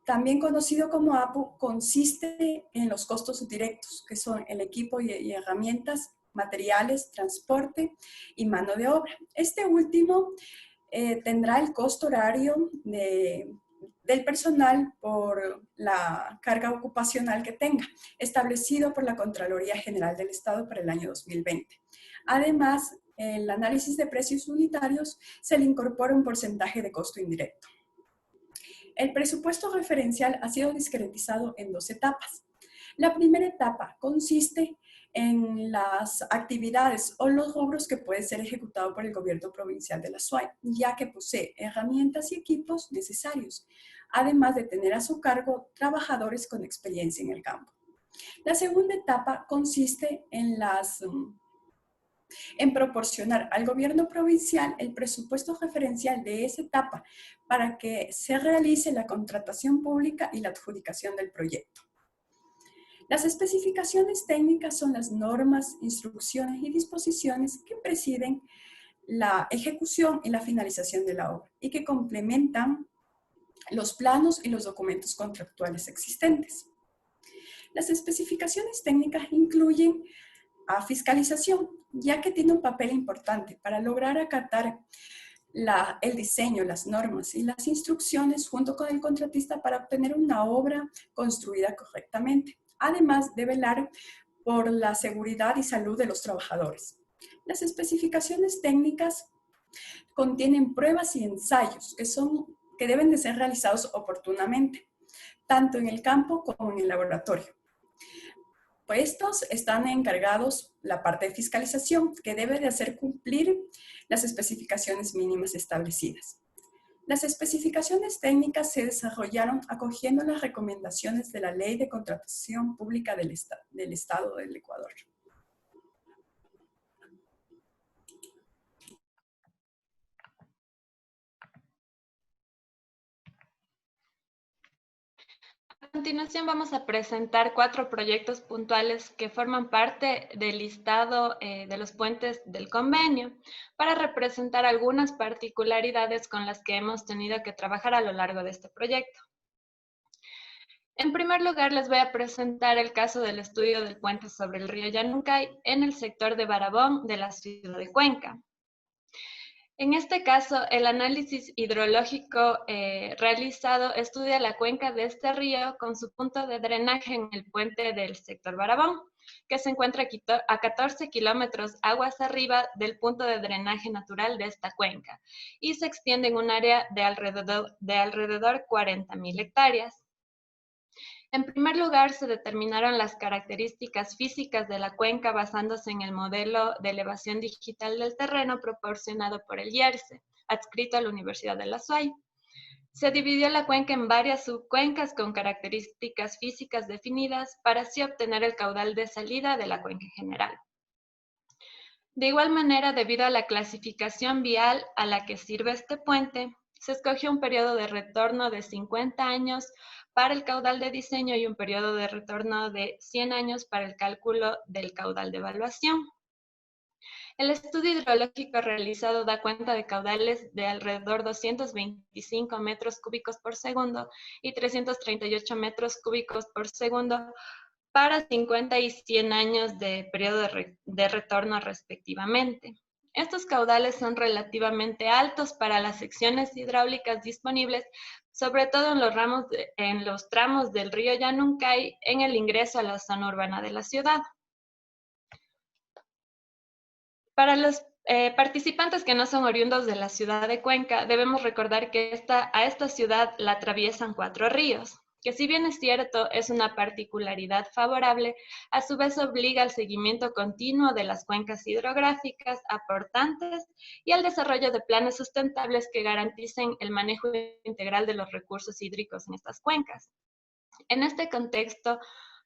también conocido como APU, consiste en los costos directos, que son el equipo y herramientas, materiales, transporte y mano de obra. Este último tendrá el costo horario del personal por la carga ocupacional que tenga, establecido por la Contraloría General del Estado para el año 2020. Además, el análisis de precios unitarios se le incorpora un porcentaje de costo indirecto. El presupuesto referencial ha sido discretizado en 2 etapas. La primera etapa consiste en las actividades o los rubros que pueden ser ejecutados por el gobierno provincial de la SUAY, ya que posee herramientas y equipos necesarios, además de tener a su cargo trabajadores con experiencia en el campo. La segunda etapa consiste en las en proporcionar al gobierno provincial el presupuesto referencial de esa etapa para que se realice la contratación pública y la adjudicación del proyecto. Las especificaciones técnicas son las normas, instrucciones y disposiciones que presiden la ejecución y la finalización de la obra y que complementan los planos y los documentos contractuales existentes. Las especificaciones técnicas incluyen a fiscalización, ya que tiene un papel importante para lograr acatar el diseño, las normas y las instrucciones junto con el contratista para obtener una obra construida correctamente, además de velar por la seguridad y salud de los trabajadores. Las especificaciones técnicas contienen pruebas y ensayos que deben de ser realizados oportunamente, tanto en el campo como en el laboratorio. Estos están encargados la parte de fiscalización, que debe de hacer cumplir las especificaciones mínimas establecidas. Las especificaciones técnicas se desarrollaron acogiendo las recomendaciones de la Ley de Contratación Pública del Estado del Ecuador. A continuación vamos a presentar 4 proyectos puntuales que forman parte del listado de los puentes del convenio para representar algunas particularidades con las que hemos tenido que trabajar a lo largo de este proyecto. En primer lugar, les voy a presentar el caso del estudio del puente sobre el río Yanuncay en el sector de Barabón de la ciudad de Cuenca. En este caso, el análisis hidrológico realizado estudia la cuenca de este río con su punto de drenaje en el puente del sector Barabón, que se encuentra a 14 kilómetros aguas arriba del punto de drenaje natural de esta cuenca y se extiende en un área de alrededor 40.000 hectáreas. En primer lugar, se determinaron las características físicas de la cuenca basándose en el modelo de elevación digital del terreno proporcionado por el IERCE, adscrito a la Universidad de la SUAY. Se dividió la cuenca en varias subcuencas con características físicas definidas para así obtener el caudal de salida de la cuenca en general. De igual manera, debido a la clasificación vial a la que sirve este puente, se escogió un periodo de retorno de 50 años para el caudal de diseño y un periodo de retorno de 100 años para el cálculo del caudal de evaluación. El estudio hidrológico realizado da cuenta de caudales de alrededor 225 metros cúbicos por segundo y 338 metros cúbicos por segundo para 50 y 100 años de periodo de retorno respectivamente. Estos caudales son relativamente altos para las secciones hidráulicas disponibles, sobre todo en los tramos del río Yanuncay en el ingreso a la zona urbana de la ciudad. Para los participantes que no son oriundos de la ciudad de Cuenca, debemos recordar que a esta ciudad la atraviesan 4 ríos, que si bien es cierto, es una particularidad favorable, a su vez obliga al seguimiento continuo de las cuencas hidrográficas aportantes y al desarrollo de planes sustentables que garanticen el manejo integral de los recursos hídricos en estas cuencas. En este contexto,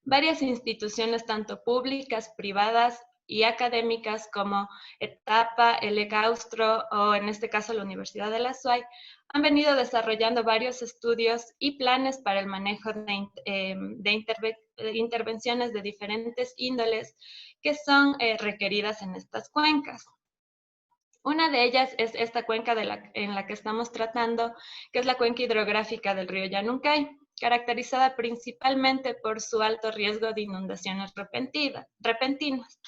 varias instituciones, tanto públicas, privadas y académicas como ETAPA, el ECAUSTRO o en este caso la Universidad de la SUAY, han venido desarrollando varios estudios y planes para el manejo de intervenciones de diferentes índoles que son requeridas en estas cuencas. Una de ellas es esta cuenca en la que estamos tratando, que es la cuenca hidrográfica del río Yanuncay, caracterizada principalmente por su alto riesgo de inundaciones repentinas.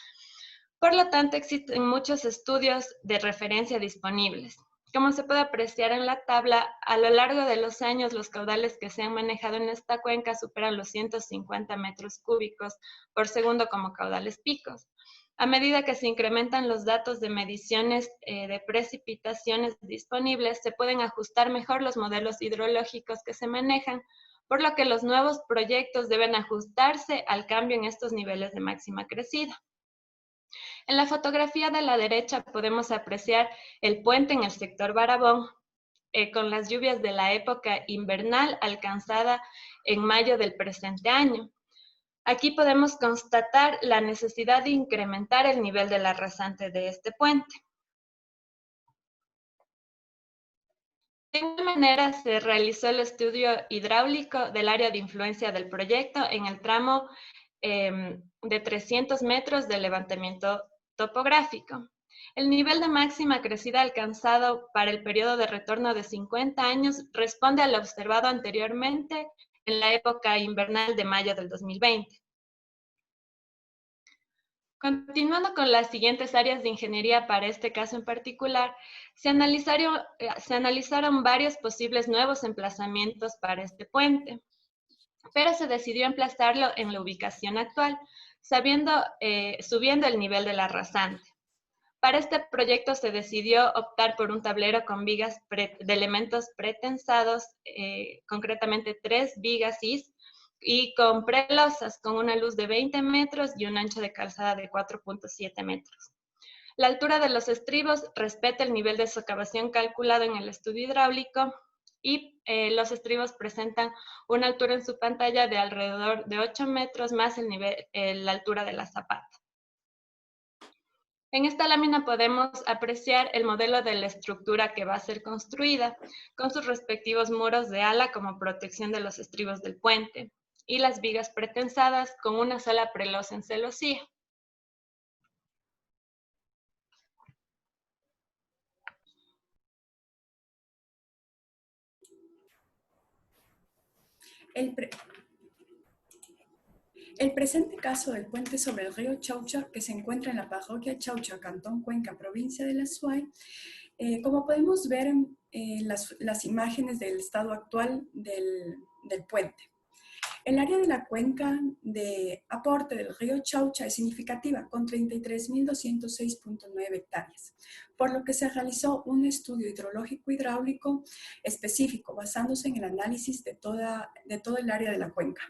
Por lo tanto, existen muchos estudios de referencia disponibles. Como se puede apreciar en la tabla, a lo largo de los años los caudales que se han manejado en esta cuenca superan los 150 metros cúbicos por segundo como caudales picos. A medida que se incrementan los datos de mediciones de precipitaciones disponibles, se pueden ajustar mejor los modelos hidrológicos que se manejan, por lo que los nuevos proyectos deben ajustarse al cambio en estos niveles de máxima crecida. En la fotografía de la derecha podemos apreciar el puente en el sector Barabón, con las lluvias de la época invernal alcanzada en mayo del presente año. Aquí podemos constatar la necesidad de incrementar el nivel de la rasante de este puente. De igual manera, se realizó el estudio hidráulico del área de influencia del proyecto en el tramo de 300 metros de levantamiento topográfico. El nivel de máxima crecida alcanzado para el periodo de retorno de 50 años responde al observado anteriormente en la época invernal de mayo del 2020. Continuando con las siguientes áreas de ingeniería para este caso en particular, se analizaron varios posibles nuevos emplazamientos para este puente, pero se decidió emplazarlo en la ubicación actual, subiendo el nivel de la rasante. Para este proyecto se decidió optar por un tablero con vigas de elementos pretensados, concretamente 3 vigas IS, y con prelosas con una luz de 20 metros y un ancho de calzada de 4.7 metros. La altura de los estribos respeta el nivel de socavación calculado en el estudio hidráulico y los estribos presentan una altura en su pantalla de alrededor de 8 metros más la altura de la zapata. En esta lámina podemos apreciar el modelo de la estructura que va a ser construida, con sus respectivos muros de ala como protección de los estribos del puente, y las vigas pretensadas con una sola prelosa en celosía. El presente caso del puente sobre el río Chaucha, que se encuentra en la parroquia Chaucha, Cantón Cuenca, provincia de La Suay, como podemos ver en las imágenes del estado actual del puente. El área de la cuenca de aporte del río Chaucha es significativa, con 33.206.9 hectáreas, por lo que se realizó un estudio hidrológico hidráulico específico, basándose en el análisis de todo el área de la cuenca.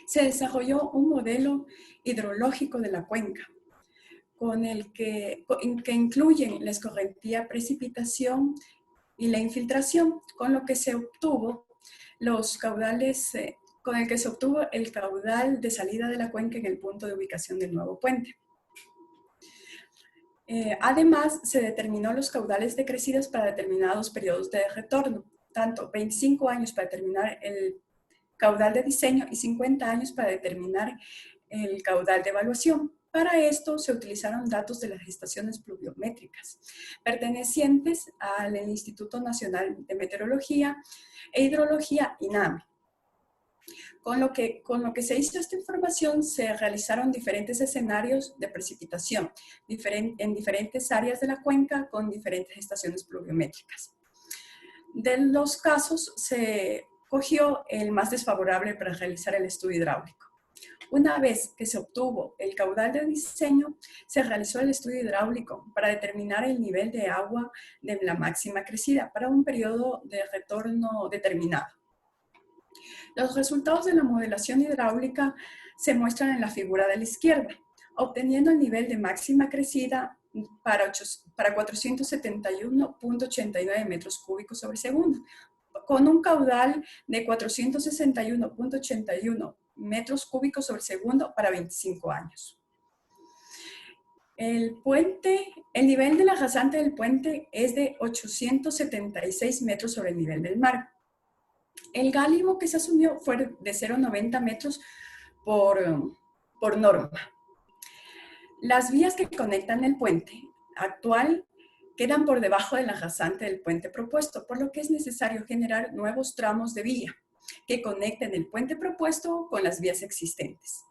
Se desarrolló un modelo hidrológico de la cuenca, que incluyen la escorrentía, precipitación y la infiltración, con lo que se obtuvo el caudal de salida de la cuenca en el punto de ubicación del nuevo puente. Además, se determinó los caudales decrecidos para determinados periodos de retorno, tanto 25 años para determinar el caudal de diseño y 50 años para determinar el caudal de evaluación. Para esto se utilizaron datos de las estaciones pluviométricas pertenecientes al Instituto Nacional de Meteorología e Hidrología, INAME. Con lo que se hizo esta información, se realizaron diferentes escenarios de precipitación en diferentes áreas de la cuenca con diferentes estaciones pluviométricas. De los casos, se cogió el más desfavorable para realizar el estudio hidráulico. Una vez que se obtuvo el caudal de diseño, se realizó el estudio hidráulico para determinar el nivel de agua de la máxima crecida para un periodo de retorno determinado. Los resultados de la modelación hidráulica se muestran en la figura de la izquierda, obteniendo el nivel de máxima crecida para 471.89 metros cúbicos sobre segundo, con un caudal de 461.81 metros cúbicos sobre segundo para 25 años. El nivel de la rasante del puente es de 876 metros sobre el nivel del mar. El gálimo que se asumió fue de 0,90 metros por norma. Las vías que conectan el puente actual quedan por debajo de la rasante del puente propuesto, por lo que es necesario generar nuevos tramos de vía que conecten el puente propuesto con las vías existentes.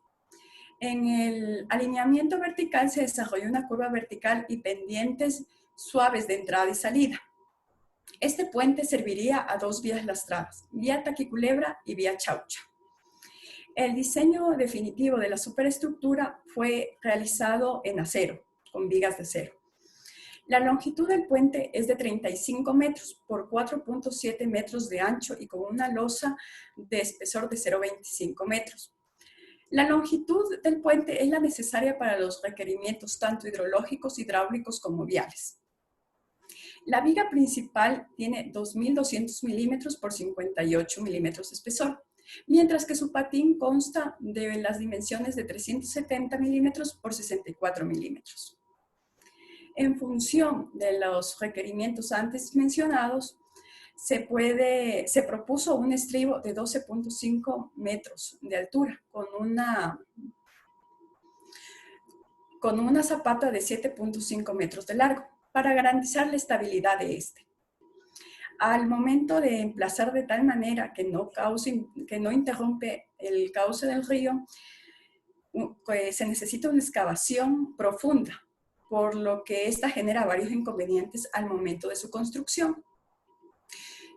En el alineamiento vertical se desarrolló una curva vertical y pendientes suaves de entrada y salida. Este puente serviría a 2 vías lastradas, vía Taquiculebra y vía Chaucha. El diseño definitivo de la superestructura fue realizado en acero, con vigas de acero. La longitud del puente es de 35 metros por 4.7 metros de ancho y con una losa de espesor de 0,25 metros. La longitud del puente es la necesaria para los requerimientos tanto hidrológicos, hidráulicos como viales. La viga principal tiene 2.200 milímetros por 58 milímetros de espesor. mientras que su patín consta de las dimensiones de 370 milímetros por 64 milímetros. En función de los requerimientos antes mencionados, se propuso un estribo de 12.5 metros de altura con una zapata de 7.5 metros de largo para garantizar la estabilidad de este. Al momento de emplazar de tal manera que no interrumpe el cauce del río, pues se necesita una excavación profunda, por lo que esta genera varios inconvenientes al momento de su construcción.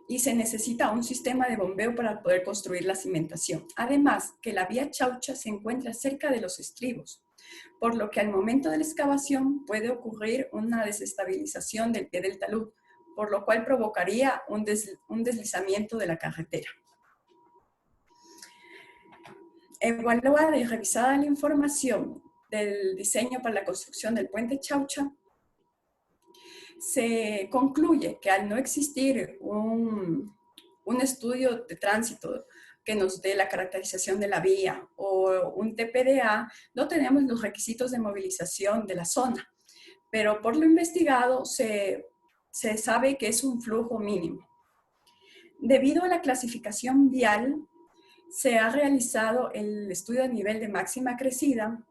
Y se necesita un sistema de bombeo para poder construir la cimentación. Además, que la vía Chaucha se encuentra cerca de los estribos, por lo que al momento de la excavación puede ocurrir una desestabilización del pie del talud, por lo cual provocaría un deslizamiento de la carretera. Evaluada y revisada la información del diseño para la construcción del puente Chaucha, se concluye que al no existir un estudio de tránsito que nos dé la caracterización de la vía o un TPDA, no tenemos los requisitos de movilización de la zona, pero por lo investigado se sabe que es un flujo mínimo. Debido a la clasificación vial, se ha realizado el estudio a nivel de máxima crecida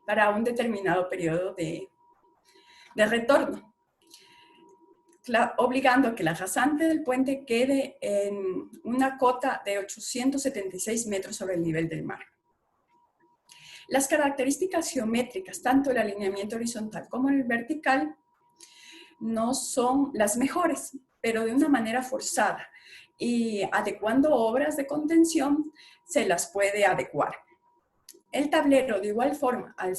para un determinado periodo de retorno, obligando a que la rasante del puente quede en una cota de 876 metros sobre el nivel del mar. Las características geométricas, tanto el alineamiento horizontal como el vertical, no son las mejores, pero de una manera forzada, y adecuando obras de contención se las puede adecuar. El tablero, de igual forma, al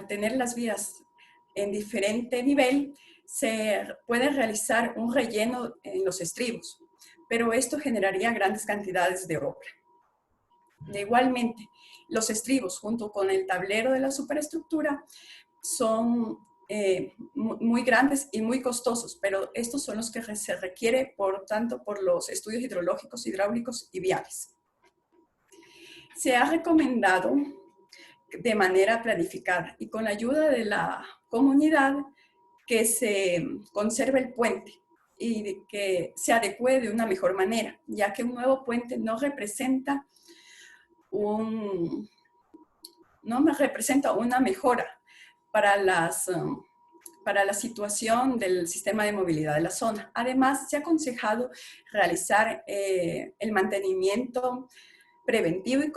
tener las vías en diferente nivel, se puede realizar un relleno en los estribos, pero esto generaría grandes cantidades de obra. Igualmente, los estribos junto con el tablero de la superestructura son muy grandes y muy costosos, pero estos son los que se requiere tanto por los estudios hidrológicos, hidráulicos y viales. Se ha recomendado de manera planificada y con la ayuda de la comunidad que se conserve el puente y que se adecue de una mejor manera, ya que un nuevo puente no representa una mejora para la situación del sistema de movilidad de la zona. Además, se ha aconsejado realizar el mantenimiento preventivo y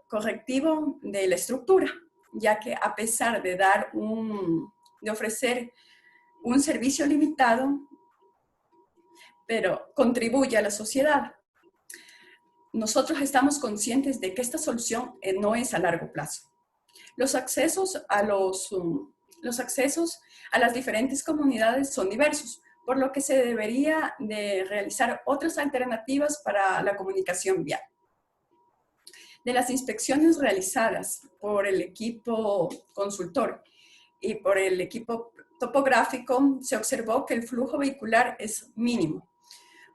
correctivo de la estructura, ya que a pesar de ofrecer un servicio limitado, pero contribuye a la sociedad. Nosotros estamos conscientes de que esta solución no es a largo plazo. Los accesos a las diferentes comunidades son diversos, por lo que se debería de realizar otras alternativas para la comunicación vial. De las inspecciones realizadas por el equipo consultor y por el equipo topográfico, se observó que el flujo vehicular es mínimo,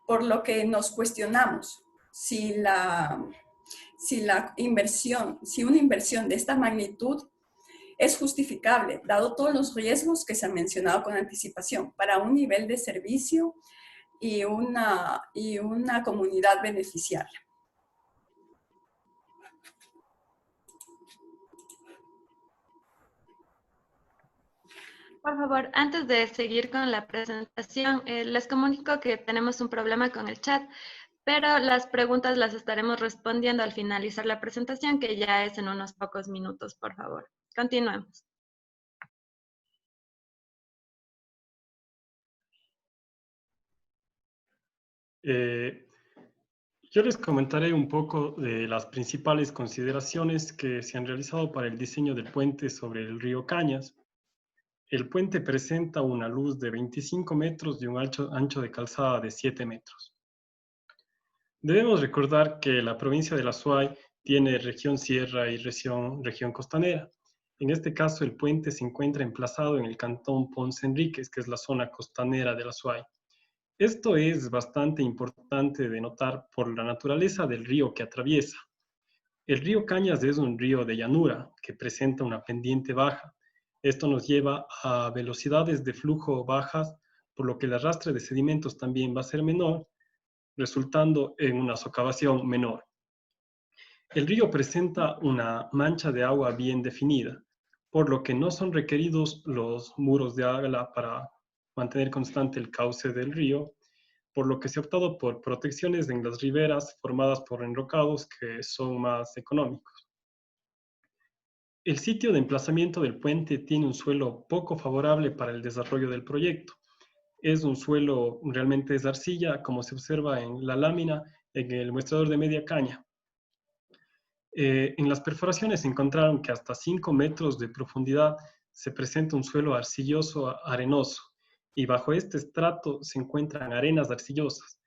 por lo que nos cuestionamos si una inversión de esta magnitud es justificable, dado todos los riesgos que se han mencionado con anticipación para un nivel de servicio y una comunidad beneficiaria. Por favor, antes de seguir con la presentación, les comunico que tenemos un problema con el chat, pero las preguntas las estaremos respondiendo al finalizar la presentación, que ya es en unos pocos minutos, por favor. Continuemos. Yo les comentaré un poco de las principales consideraciones que se han realizado para el diseño del puente sobre el río Cañas. El puente presenta una luz de 25 metros y un ancho de calzada de 7 metros. Debemos recordar que la provincia de la Azuay tiene región sierra y región costanera. En este caso, el puente se encuentra emplazado en el cantón Ponce Enríquez, que es la zona costanera de la Azuay. Esto es bastante importante de notar por la naturaleza del río que atraviesa. El río Cañas es un río de llanura que presenta una pendiente baja. Esto nos lleva a velocidades de flujo bajas, por lo que el arrastre de sedimentos también va a ser menor, resultando en una socavación menor. El río presenta una mancha de agua bien definida, por lo que no son requeridos los muros de ala para mantener constante el cauce del río, por lo que se ha optado por protecciones en las riberas formadas por enrocados que son más económicos. El sitio de emplazamiento del puente tiene un suelo poco favorable para el desarrollo del proyecto. Es un suelo realmente de arcilla, como se observa en la lámina en el muestrador de media caña. En las perforaciones se encontraron que hasta 5 metros de profundidad se presenta un suelo arcilloso arenoso y bajo este estrato se encuentran arenas arcillosas.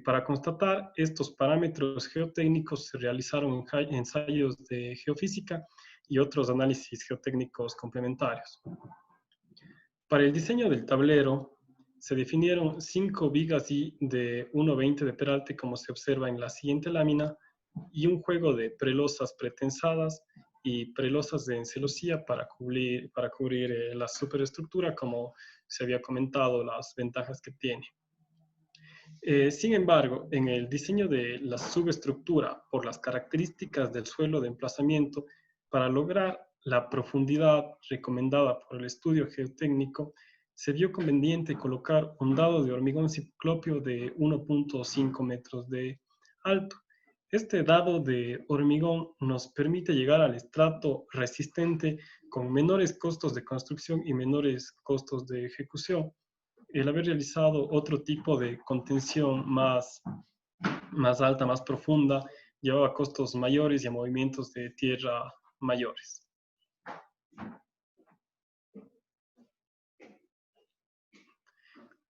Para constatar estos parámetros geotécnicos se realizaron ensayos de geofísica y otros análisis geotécnicos complementarios. Para el diseño del tablero se definieron 5 vigas de 1,20 de peralte, como se observa en la siguiente lámina, y un juego de prelosas pretensadas y prelosas de encelosía para cubrir la superestructura, como se había comentado, las ventajas que tiene. Sin embargo, en el diseño de la subestructura, por las características del suelo de emplazamiento, para lograr la profundidad recomendada por el estudio geotécnico, se vio conveniente colocar un dado de hormigón ciclópeo de 1,5 metros de alto. Este dado de hormigón nos permite llegar al estrato resistente con menores costos de construcción y menores costos de ejecución. El haber realizado otro tipo de contención más alta, más profunda, llevaba a costos mayores y a movimientos de tierra mayores.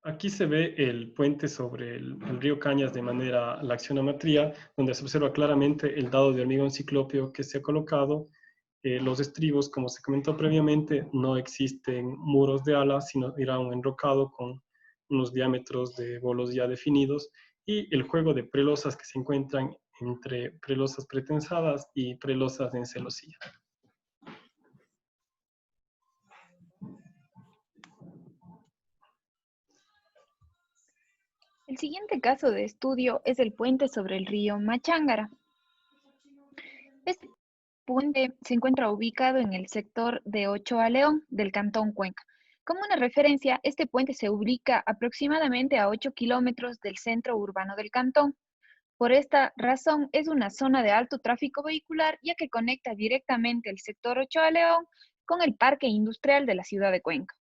Aquí se ve el puente sobre el río Cañas de manera la accionometría, donde se observa claramente el dado de hormigón ciclópeo que se ha colocado. Los estribos, como se comentó previamente, no existen muros de ala, sino irá un enrocado con unos diámetros de bolos ya definidos, y el juego de prelosas que se encuentran entre prelosas pretensadas y prelosas de encelosía. El siguiente caso de estudio es el puente sobre el río Machángara. Este puente se encuentra ubicado en el sector de Ochoa León del Cantón Cuenca. Como una referencia, este puente se ubica aproximadamente a 8 kilómetros del centro urbano del cantón. Por esta razón, es una zona de alto tráfico vehicular, ya que conecta directamente el sector Ochoa León con el parque industrial de la ciudad de Cuenca.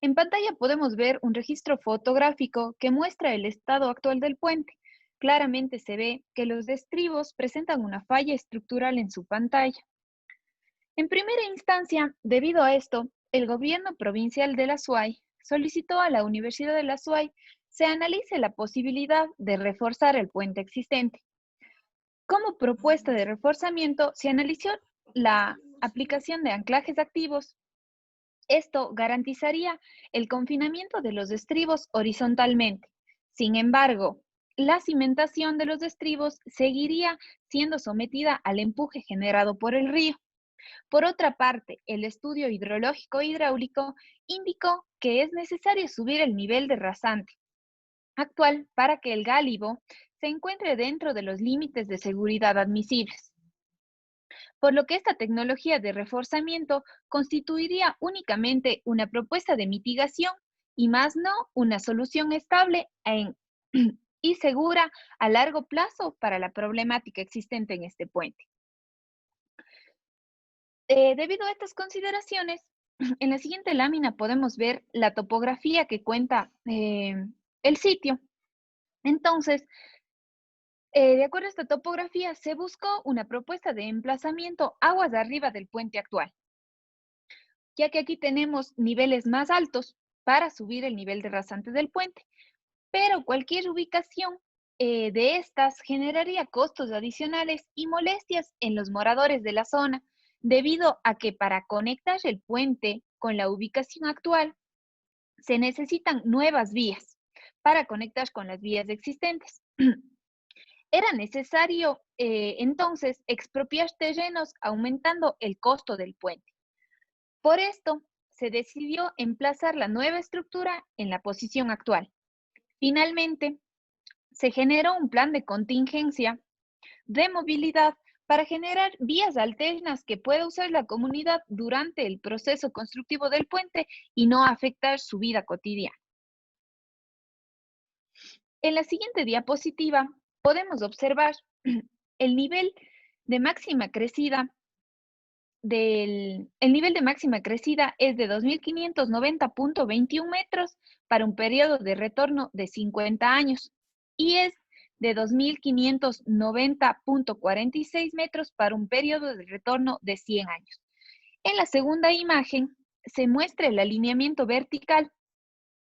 En pantalla podemos ver un registro fotográfico que muestra el estado actual del puente. Claramente se ve que los estribos presentan una falla estructural en su pantalla. En primera instancia, debido a esto, el gobierno provincial de la SUAY solicitó a la Universidad de la SUAY se analice la posibilidad de reforzar el puente existente. Como propuesta de reforzamiento, se analizó la aplicación de anclajes activos. Esto garantizaría el confinamiento de los estribos horizontalmente. Sin embargo, la cimentación de los estribos seguiría siendo sometida al empuje generado por el río. Por otra parte, el estudio hidrológico e hidráulico indicó que es necesario subir el nivel de rasante actual para que el gálibo se encuentre dentro de los límites de seguridad admisibles, por lo que esta tecnología de reforzamiento constituiría únicamente una propuesta de mitigación y más no una solución estable y segura a largo plazo para la problemática existente en este puente. Debido a estas consideraciones, en la siguiente lámina podemos ver la topografía que cuenta el sitio. Entonces, de acuerdo a esta topografía, se buscó una propuesta de emplazamiento aguas arriba del puente actual, ya que aquí tenemos niveles más altos para subir el nivel de rasante del puente, pero cualquier ubicación de estas generaría costos adicionales y molestias en los moradores de la zona, debido a que para conectar el puente con la ubicación actual se necesitan nuevas vías para conectar con las vías existentes. Era necesario entonces expropiar terrenos aumentando el costo del puente. Por esto, se decidió emplazar la nueva estructura en la posición actual. Finalmente, se generó un plan de contingencia de movilidad para generar vías alternas que pueda usar la comunidad durante el proceso constructivo del puente y no afectar su vida cotidiana. En la siguiente diapositiva podemos observar el nivel de máxima crecida el nivel de máxima crecida es de 2.590.21 metros para un periodo de retorno de 50 años y es de 2.590.46 metros para un periodo de retorno de 100 años. En la segunda imagen se muestra el alineamiento vertical.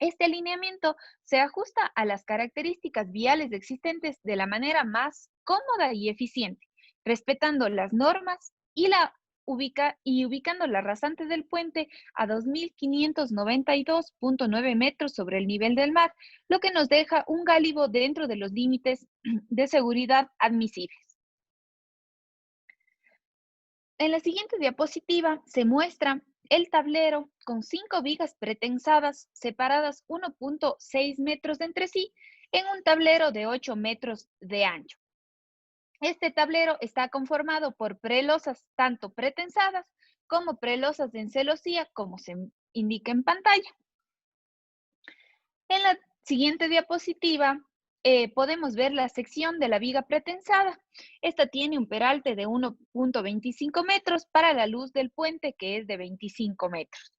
Este alineamiento se ajusta a las características viales existentes de la manera más cómoda y eficiente, respetando las normas y ubicando la rasante del puente a 2.592.9 metros sobre el nivel del mar, lo que nos deja un gálibo dentro de los límites de seguridad admisibles. En la siguiente diapositiva se muestra el tablero con 5 vigas pretensadas separadas 1.6 metros entre sí en un tablero de 8 metros de ancho. Este tablero está conformado por prelosas tanto pretensadas como prelosas en celosía, como se indica en pantalla. En la siguiente diapositiva podemos ver la sección de la viga pretensada. Esta tiene un peralte de 1.25 metros para la luz del puente, que es de 25 metros.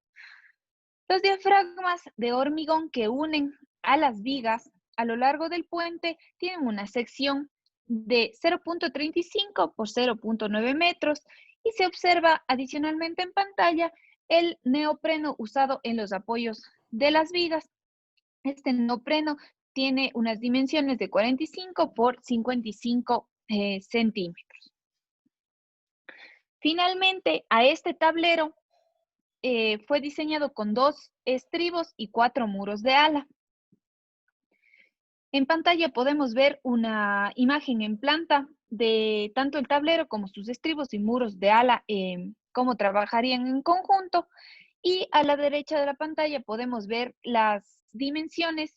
Los diafragmas de hormigón que unen a las vigas a lo largo del puente tienen una sección de 0.35 por 0.9 metros y se observa adicionalmente en pantalla el neopreno usado en los apoyos de las vigas. Este neopreno tiene unas dimensiones de 45 por 55 centímetros. Finalmente, a este tablero fue diseñado con 2 estribos y 4 muros de ala. En pantalla podemos ver una imagen en planta de tanto el tablero como sus estribos y muros de ala, cómo trabajarían en conjunto. Y a la derecha de la pantalla podemos ver las dimensiones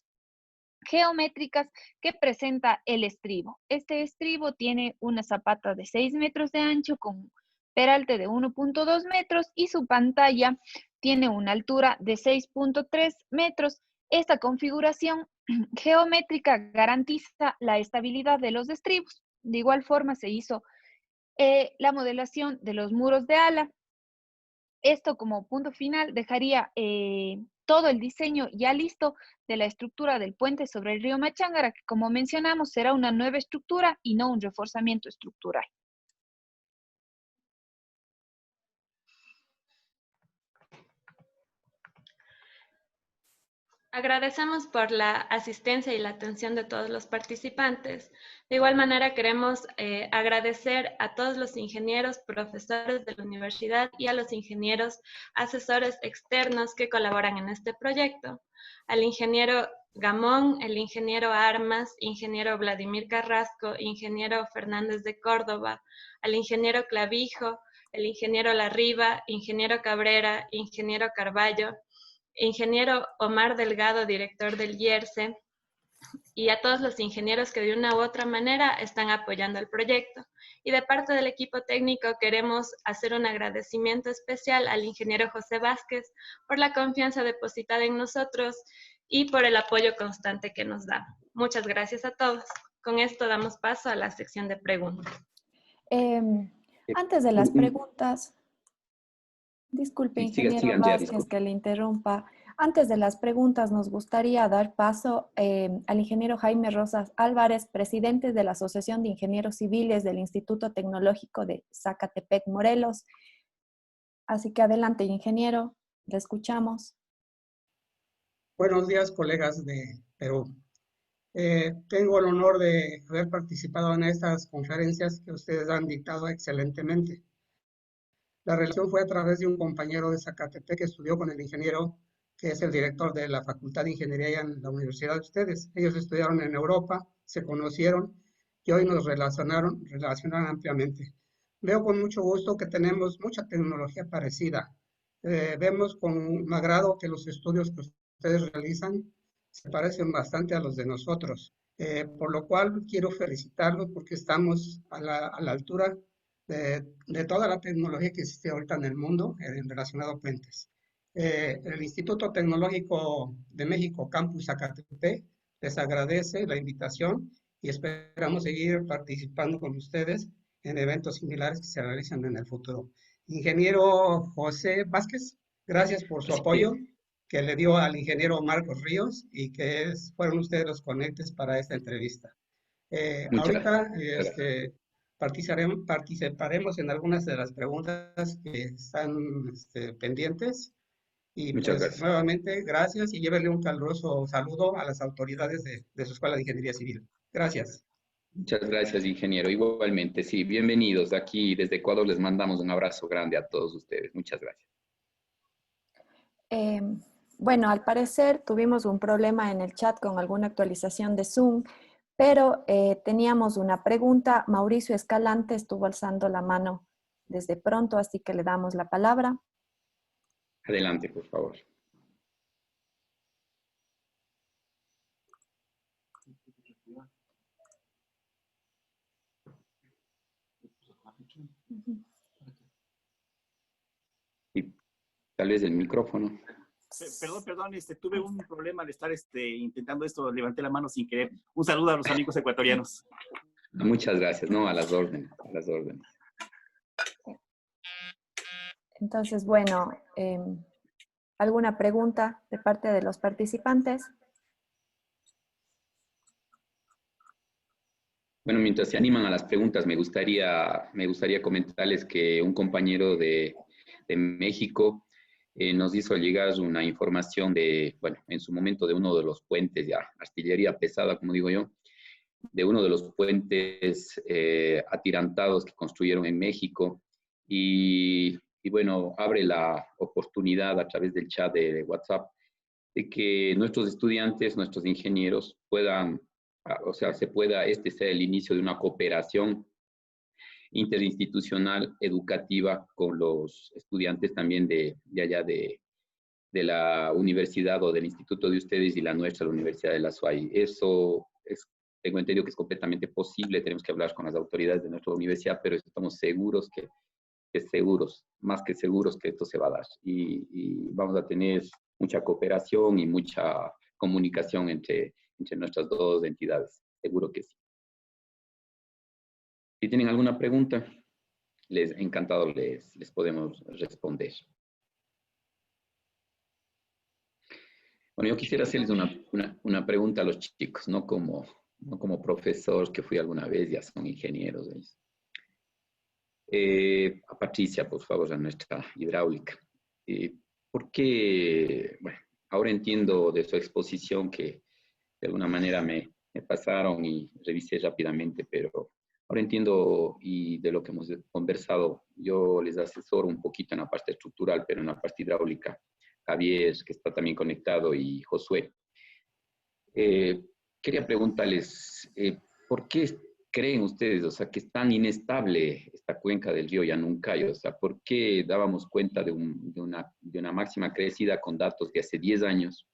geométricas que presenta el estribo. Este estribo tiene una zapata de 6 metros de ancho con peralte de 1.2 metros y su pantalla tiene una altura de 6.3 metros. Esta configuración geométrica garantiza la estabilidad de los estribos. De igual forma se hizo la modelación de los muros de ala. Esto como punto final dejaría todo el diseño ya listo de la estructura del puente sobre el río Machángara, que como mencionamos será una nueva estructura y no un reforzamiento estructural. Agradecemos por la asistencia y la atención de todos los participantes. De igual manera, queremos agradecer a todos los ingenieros, profesores de la universidad y a los ingenieros asesores externos que colaboran en este proyecto. Al ingeniero Gamón, el ingeniero Armas, ingeniero Vladimir Carrasco, ingeniero Fernández de Córdoba, al ingeniero Clavijo, el ingeniero Larriba, ingeniero Cabrera, ingeniero Carballo, ingeniero Omar Delgado, director del IERCE, y a todos los ingenieros que de una u otra manera están apoyando el proyecto. Y de parte del equipo técnico queremos hacer un agradecimiento especial al ingeniero José Vázquez por la confianza depositada en nosotros y por el apoyo constante que nos da. Muchas gracias a todos. Con esto damos paso a la sección de preguntas. Antes de las preguntas... Disculpe, ingeniero Vázquez, que le interrumpa. Antes de las preguntas, nos gustaría dar paso al ingeniero Jaime Rosas Álvarez, presidente de la Asociación de Ingenieros Civiles del Instituto Tecnológico de Zacatepec, Morelos. Así que adelante, ingeniero, le escuchamos. Buenos días, colegas de Perú. Tengo el honor de haber participado en estas conferencias que ustedes han dictado excelentemente. La relación fue a través de un compañero de Zacatepec que estudió con el ingeniero que es el director de la Facultad de Ingeniería en la universidad de ustedes. Ellos estudiaron en Europa, se conocieron y hoy nos relacionaron ampliamente. Veo con mucho gusto que tenemos mucha tecnología parecida. Vemos con agrado que los estudios que ustedes realizan se parecen bastante a los de nosotros, por lo cual quiero felicitarlos porque estamos a la altura de toda la tecnología que existe ahorita en el mundo relacionado a puentes. El Instituto Tecnológico de México, Campus Zacatepec, les agradece la invitación y esperamos seguir participando con ustedes en eventos similares que se realicen en el futuro. Ingeniero José Vázquez, gracias por su apoyo que le dio al ingeniero Marcos Ríos y que fueron ustedes los conectes para esta entrevista. Ahorita participaremos en algunas de las preguntas que están pendientes. Y Muchas pues gracias. nuevamente, gracias y llévenle un caluroso saludo a las autoridades de su Escuela de Ingeniería Civil. Gracias. Muchas gracias, ingeniero. Igualmente, sí, bienvenidos. Aquí desde Ecuador les mandamos un abrazo grande a todos ustedes. Muchas gracias. Bueno, al parecer tuvimos un problema en el chat con alguna actualización de Zoom, pero teníamos una pregunta. Mauricio Escalante estuvo alzando la mano desde pronto, así que le damos la palabra. Adelante, por favor. Y tal vez el micrófono. Perdón, tuve un problema de estar intentando esto, levanté la mano sin querer. Un saludo a los amigos ecuatorianos. Muchas gracias, no, a las órdenes, a las órdenes. Entonces, bueno, ¿alguna pregunta de parte de los participantes? Bueno, mientras se animan a las preguntas, me gustaría comentarles que un compañero de México nos hizo llegar una información en su momento de uno de los puentes, ya, artillería pesada, como digo yo, de uno de los puentes atirantados que construyeron en México. Y bueno, abre la oportunidad a través del chat de WhatsApp de que nuestros estudiantes, nuestros ingenieros puedan, este sea el inicio de una cooperación interinstitucional educativa con los estudiantes también de allá de la universidad o del instituto de ustedes y la nuestra, la Universidad de la SUAY. Eso tengo entendido que es completamente posible. Tenemos que hablar con las autoridades de nuestra universidad, pero estamos seguros más que seguros que esto se va a dar. Y vamos a tener mucha cooperación y mucha comunicación entre nuestras dos entidades. Seguro que sí. Si tienen alguna pregunta, encantado les podemos responder. Bueno, yo quisiera hacerles una pregunta a los chicos, no como profesor que fui alguna vez, ya son ingenieros ellos. A Patricia, por favor, a nuestra hidráulica. ¿Por qué? Bueno, ahora entiendo de su exposición que de alguna manera me pasaron y revisé rápidamente, pero ahora entiendo y de lo que hemos conversado, yo les asesoro un poquito en la parte estructural, pero en la parte hidráulica, Javier, que está también conectado, y Josué. Quería preguntarles, ¿por qué creen ustedes, que es tan inestable esta cuenca del río Yanuncayo? ¿Por qué dábamos cuenta de una máxima crecida con datos de hace 10 años?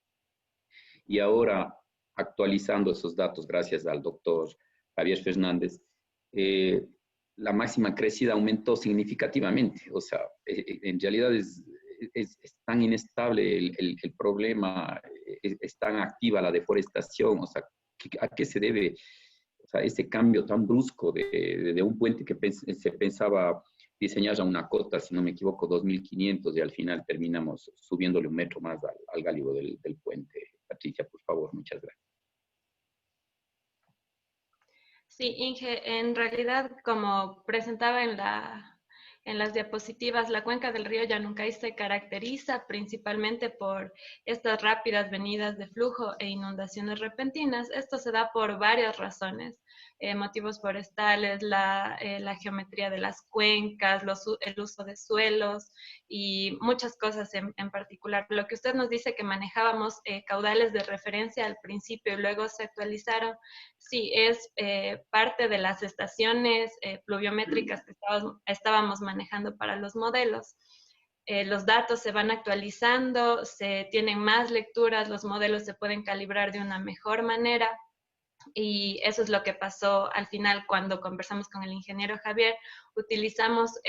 Y ahora, actualizando esos datos, gracias al doctor Javier Fernández, la máxima crecida aumentó significativamente. En realidad es tan inestable el problema, es tan activa la deforestación. ¿A qué se debe ese cambio tan brusco de un puente que se pensaba diseñar a una cota, si no me equivoco, 2.500, y al final terminamos subiéndole un metro más al gálibo del puente? Patricia, por favor, muchas gracias. Sí, Inge, en realidad, como presentaba en las diapositivas, la cuenca del río Yanuncay se caracteriza principalmente por estas rápidas venidas de flujo e inundaciones repentinas. Esto se da por varias razones. motivos forestales, la geometría de las cuencas, el uso de suelos y muchas cosas en particular. Lo que usted nos dice que manejábamos caudales de referencia al principio y luego se actualizaron, sí, es parte de las estaciones pluviométricas que estábamos manejando para los modelos. Los datos se van actualizando, se tienen más lecturas, los modelos se pueden calibrar de una mejor manera. Y eso es lo que pasó al final cuando conversamos con el ingeniero Javier. Utilizamos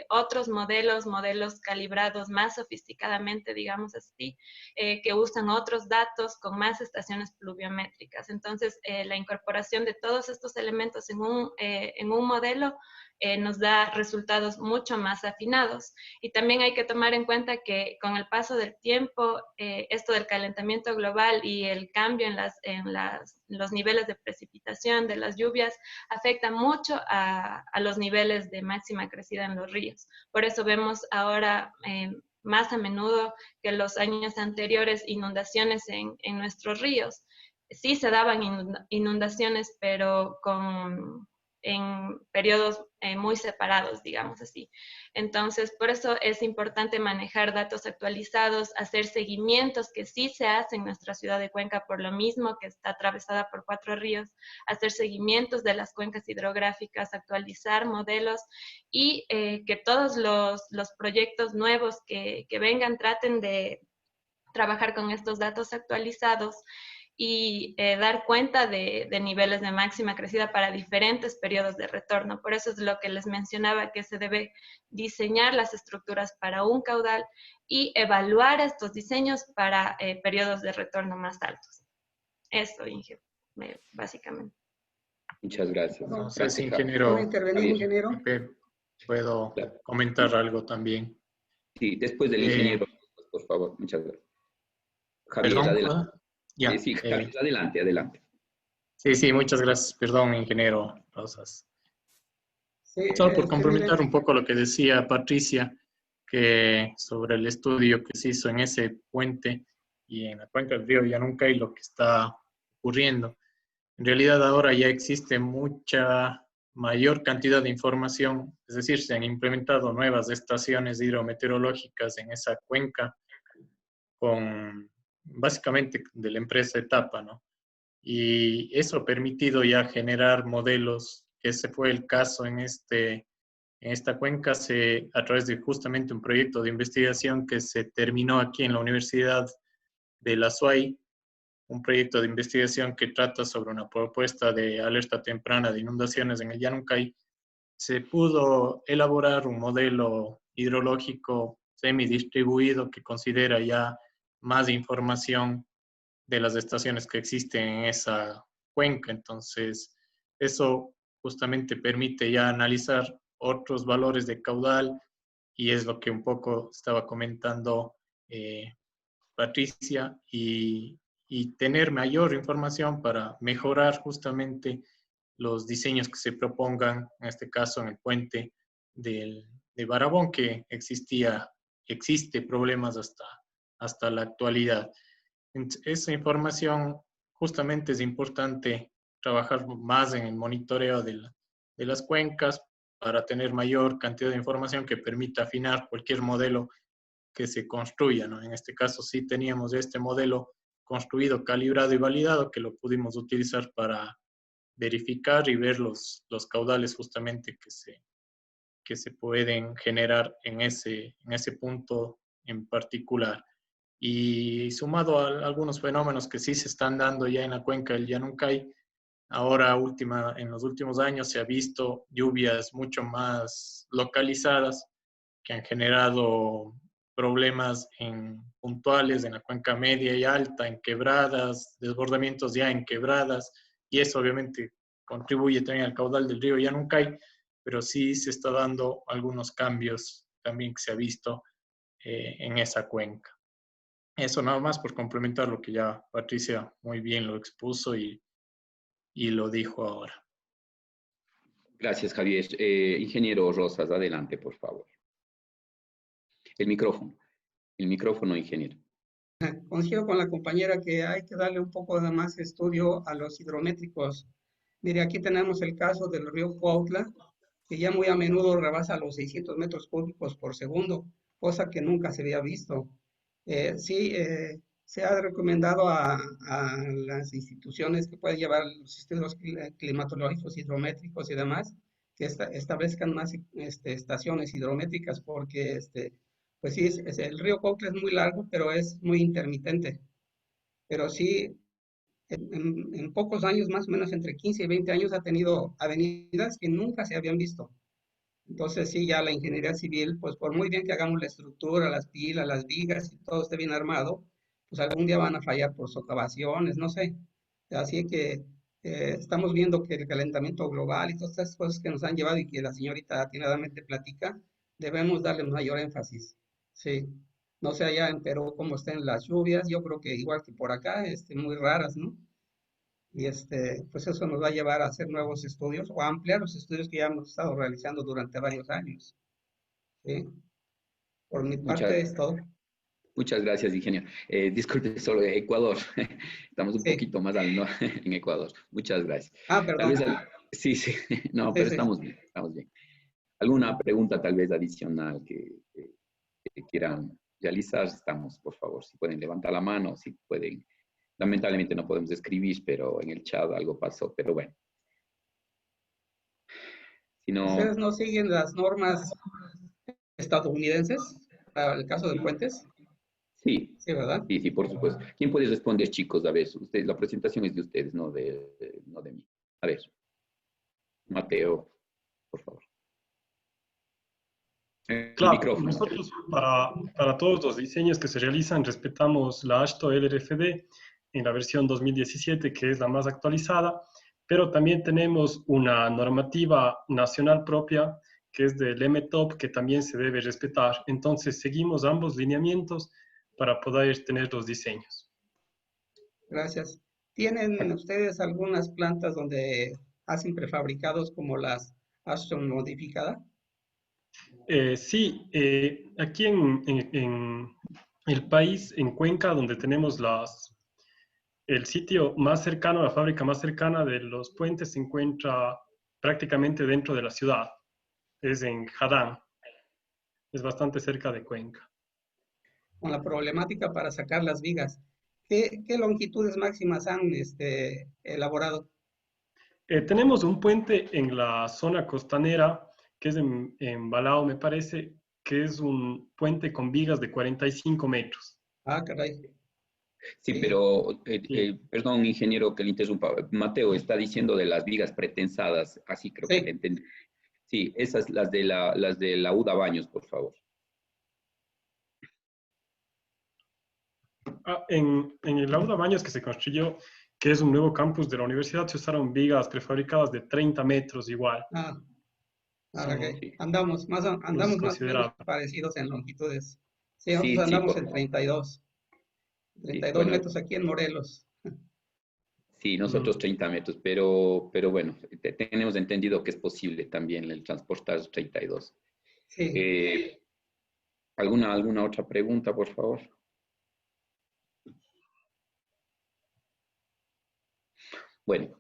otros modelos calibrados más sofisticadamente, digamos así, que usan otros datos con más estaciones pluviométricas. Entonces, la incorporación de todos estos elementos en un modelo nos da resultados mucho más afinados. Y también hay que tomar en cuenta que con el paso del tiempo, esto del calentamiento global y el cambio en los niveles de precipitación de las lluvias afecta mucho a los niveles de máxima crecida en los ríos. Por eso vemos ahora más a menudo que los años anteriores inundaciones en nuestros ríos. Sí se daban inundaciones, pero en periodos muy separados, digamos así. Entonces, por eso es importante manejar datos actualizados, hacer seguimientos que sí se hacen en nuestra ciudad de Cuenca, por lo mismo que está atravesada por 4 ríos, hacer seguimientos de las cuencas hidrográficas, actualizar modelos y que todos los proyectos nuevos que vengan traten de trabajar con estos datos actualizados y dar cuenta de niveles de máxima crecida para diferentes periodos de retorno. Por eso es lo que les mencionaba, que se debe diseñar las estructuras para un caudal y evaluar estos diseños para periodos de retorno más altos. Eso, Inge, básicamente. Muchas gracias. Entonces, Gracias, ingeniero, ¿Puedo intervenir, ingeniero? ¿puedo Claro. comentar algo también? Sí, después del ingeniero, por favor. Muchas gracias. Javier, Perdón, adelante. ya. Sí, Javier, adelante, adelante. Sí, muchas gracias. Perdón, ingeniero Rosas. Sí, Solo por sí, complementar mire. un poco lo que decía Patricia, que sobre el estudio que se hizo en ese puente y en la cuenca del río Yanuncay, lo que está ocurriendo. En realidad ahora ya existe mucha mayor cantidad de información, es decir, se han implementado nuevas estaciones hidrometeorológicas en esa cuenca, con básicamente de la empresa Etapa, ¿no? Y eso ha permitido ya generar modelos, que ese fue el caso en esta cuenca, a través de justamente un proyecto de investigación que se terminó aquí en la Universidad de la SUAY, un proyecto de investigación que trata sobre una propuesta de alerta temprana de inundaciones en el Yanuncay. Se pudo elaborar un modelo hidrológico semidistribuido que considera ya más información de las estaciones que existen en esa cuenca. Entonces, eso justamente permite ya analizar otros valores de caudal y es lo que un poco estaba comentando Patricia, y tener mayor información para mejorar justamente los diseños que se propongan, en este caso en el puente de Barabón, que existe problemas hasta la actualidad. Esa información justamente es importante trabajar más en el monitoreo de las cuencas para tener mayor cantidad de información que permita afinar cualquier modelo que se construya, ¿no? En este caso sí teníamos este modelo construido, calibrado y validado, que lo pudimos utilizar para verificar y ver los caudales justamente que se pueden generar en ese punto en particular. Y sumado a algunos fenómenos que sí se están dando ya en la cuenca del Yanuncay, ahora en los últimos años se ha visto lluvias mucho más localizadas que han generado problemas puntuales en la cuenca media y alta, en quebradas, desbordamientos ya en quebradas, y eso obviamente contribuye también al caudal del río Yanuncay, pero sí se está dando algunos cambios también que se ha visto en esa cuenca. Eso nada más por complementar lo que ya Patricia muy bien lo expuso y lo dijo ahora. Gracias, Javier. Ingeniero Rosas, adelante, por favor. El micrófono, ingeniero. Coincido con la compañera que hay que darle un poco de más estudio a los hidrométricos Mire, aquí tenemos el caso del río Cuautla, que ya muy a menudo rebasa los 600 metros cúbicos por segundo, cosa que nunca se había visto. Sí, se ha recomendado a las instituciones que pueden llevar los sistemas climatológicos, hidrométricos y demás, que establezcan más estaciones hidrométricas, porque pues sí, el río Cuautla es muy largo, pero es muy intermitente. Pero sí, en pocos años, más o menos entre 15 y 20 años, ha tenido avenidas que nunca se habían visto. Entonces sí, ya la ingeniería civil, pues por muy bien que hagamos la estructura, las pilas, las vigas y todo esté bien armado, pues algún día van a fallar por socavaciones, no sé. Así que estamos viendo que el calentamiento global y todas estas cosas que nos han llevado y que la señorita atinadamente platica, debemos darle mayor énfasis. Sí. No sé allá en Perú cómo estén las lluvias, yo creo que igual que por acá, muy raras, ¿no? Y pues eso nos va a llevar a hacer nuevos estudios o a ampliar los estudios que ya hemos estado realizando durante varios años. ¿Sí? Por mi parte es todo. Muchas gracias, ingeniero. Disculpe, solo Ecuador. Estamos un poquito más al norte en Ecuador. Muchas gracias. Ah, perdón. Sí, sí. No, pero estamos bien, estamos bien. ¿Alguna pregunta tal vez adicional que quieran realizar? Estamos, por favor, si pueden levantar la mano, si pueden. Lamentablemente no podemos escribir, pero en el chat algo pasó, pero bueno. Si no... ¿Ustedes no siguen las normas estadounidenses para el caso de puentes? Sí. Sí, ¿verdad? Sí, sí, por supuesto. ¿Quién puede responder, chicos? A ver, ustedes, la presentación es de ustedes, no de mí. A ver. Mateo, por favor. El Claro, micrófono. nosotros para todos los diseños que se realizan respetamos la AASHTO LRFD en la versión 2017, que es la más actualizada, pero también tenemos una normativa nacional propia, que es del MTOP, que también se debe respetar. Entonces, seguimos ambos lineamientos para poder tener los diseños. Gracias. ¿Tienen ustedes algunas plantas donde hacen prefabricados como las Ashton modificada? Sí, aquí en el país, en Cuenca, donde tenemos el sitio más cercano, la fábrica más cercana de los puentes se encuentra prácticamente dentro de la ciudad. Es en Jadán. Es bastante cerca de Cuenca. Con la problemática para sacar las vigas, ¿qué longitudes máximas han elaborado? Tenemos un puente en la zona costanera, que es en Balao, me parece, que es un puente con vigas de 45 metros. Ah, caray. Sí, pero, perdón, ingeniero, que le interrumpa. Mateo está diciendo de las vigas pretensadas, así creo que le entendí. Sí, esas, las de la UDA Baños, por favor. En el UDA Baños que se construyó, que es un nuevo campus de la universidad, se usaron vigas prefabricadas de 30 metros igual. Okay. Andamos más o menos parecidos en longitudes. Sí, nosotros andamos en 32. 32 metros aquí en Morelos. Sí, nosotros 30 metros, pero bueno, tenemos entendido que es posible también el transportar 32. Sí. ¿Alguna otra pregunta, por favor? Bueno,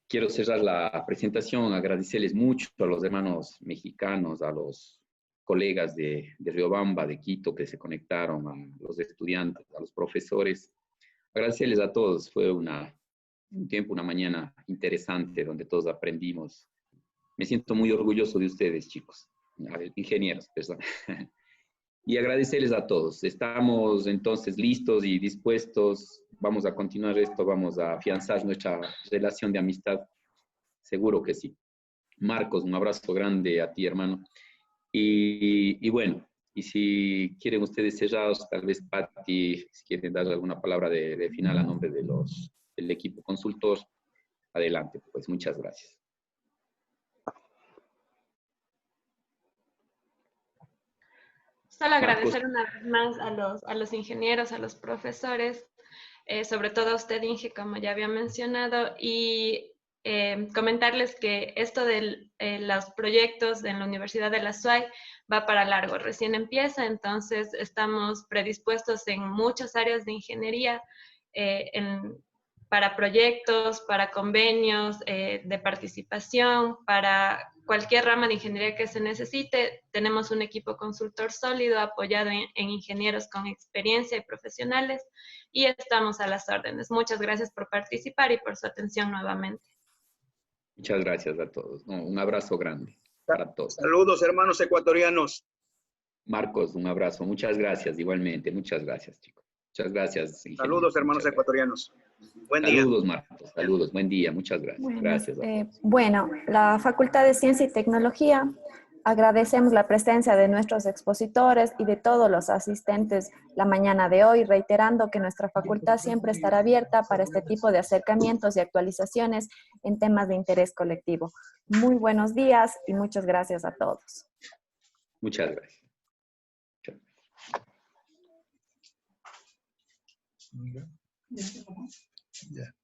quiero cerrar la presentación, agradecerles mucho a los hermanos mexicanos, a los colegas de Riobamba, de Quito, que se conectaron, a los estudiantes, a los profesores. Agradecerles a todos, fue un tiempo, una mañana interesante donde todos aprendimos. Me siento muy orgulloso de ustedes, chicos, ingenieros, perdón. Y agradecerles a todos. Estamos entonces listos y dispuestos. Vamos a continuar esto, vamos a afianzar nuestra relación de amistad. Seguro que sí. Marcos, un abrazo grande a ti, hermano. Y bueno, y si quieren ustedes cerrados, tal vez Patti, si quieren dar alguna palabra de final a nombre del equipo consultor, adelante, pues muchas gracias. Solo agradecer una vez más a los ingenieros, a los profesores, sobre todo a usted, Inge, como ya había mencionado, y comentarles que esto de los proyectos en la Universidad de la SUAY va para largo, recién empieza, entonces estamos predispuestos en muchas áreas de ingeniería, para proyectos, para convenios de participación, para cualquier rama de ingeniería que se necesite. Tenemos un equipo consultor sólido apoyado en ingenieros con experiencia y profesionales y estamos a las órdenes. Muchas gracias por participar y por su atención nuevamente. Muchas gracias a todos. No, un abrazo grande para todos. Saludos, hermanos ecuatorianos. Marcos, un abrazo. Muchas gracias, igualmente. Muchas gracias, chicos. Muchas gracias, ingeniero. Saludos, hermanos ecuatorianos. Buen día. Saludos, Marcos. Saludos. Buen día. Muchas gracias. Bueno, Gracias a todos. Bueno, la Facultad de Ciencia y Tecnología agradecemos la presencia de nuestros expositores y de todos los asistentes la mañana de hoy, reiterando que nuestra facultad siempre estará abierta para este tipo de acercamientos y actualizaciones en temas de interés colectivo. Muy buenos días y muchas gracias a todos. Muchas gracias. Ya.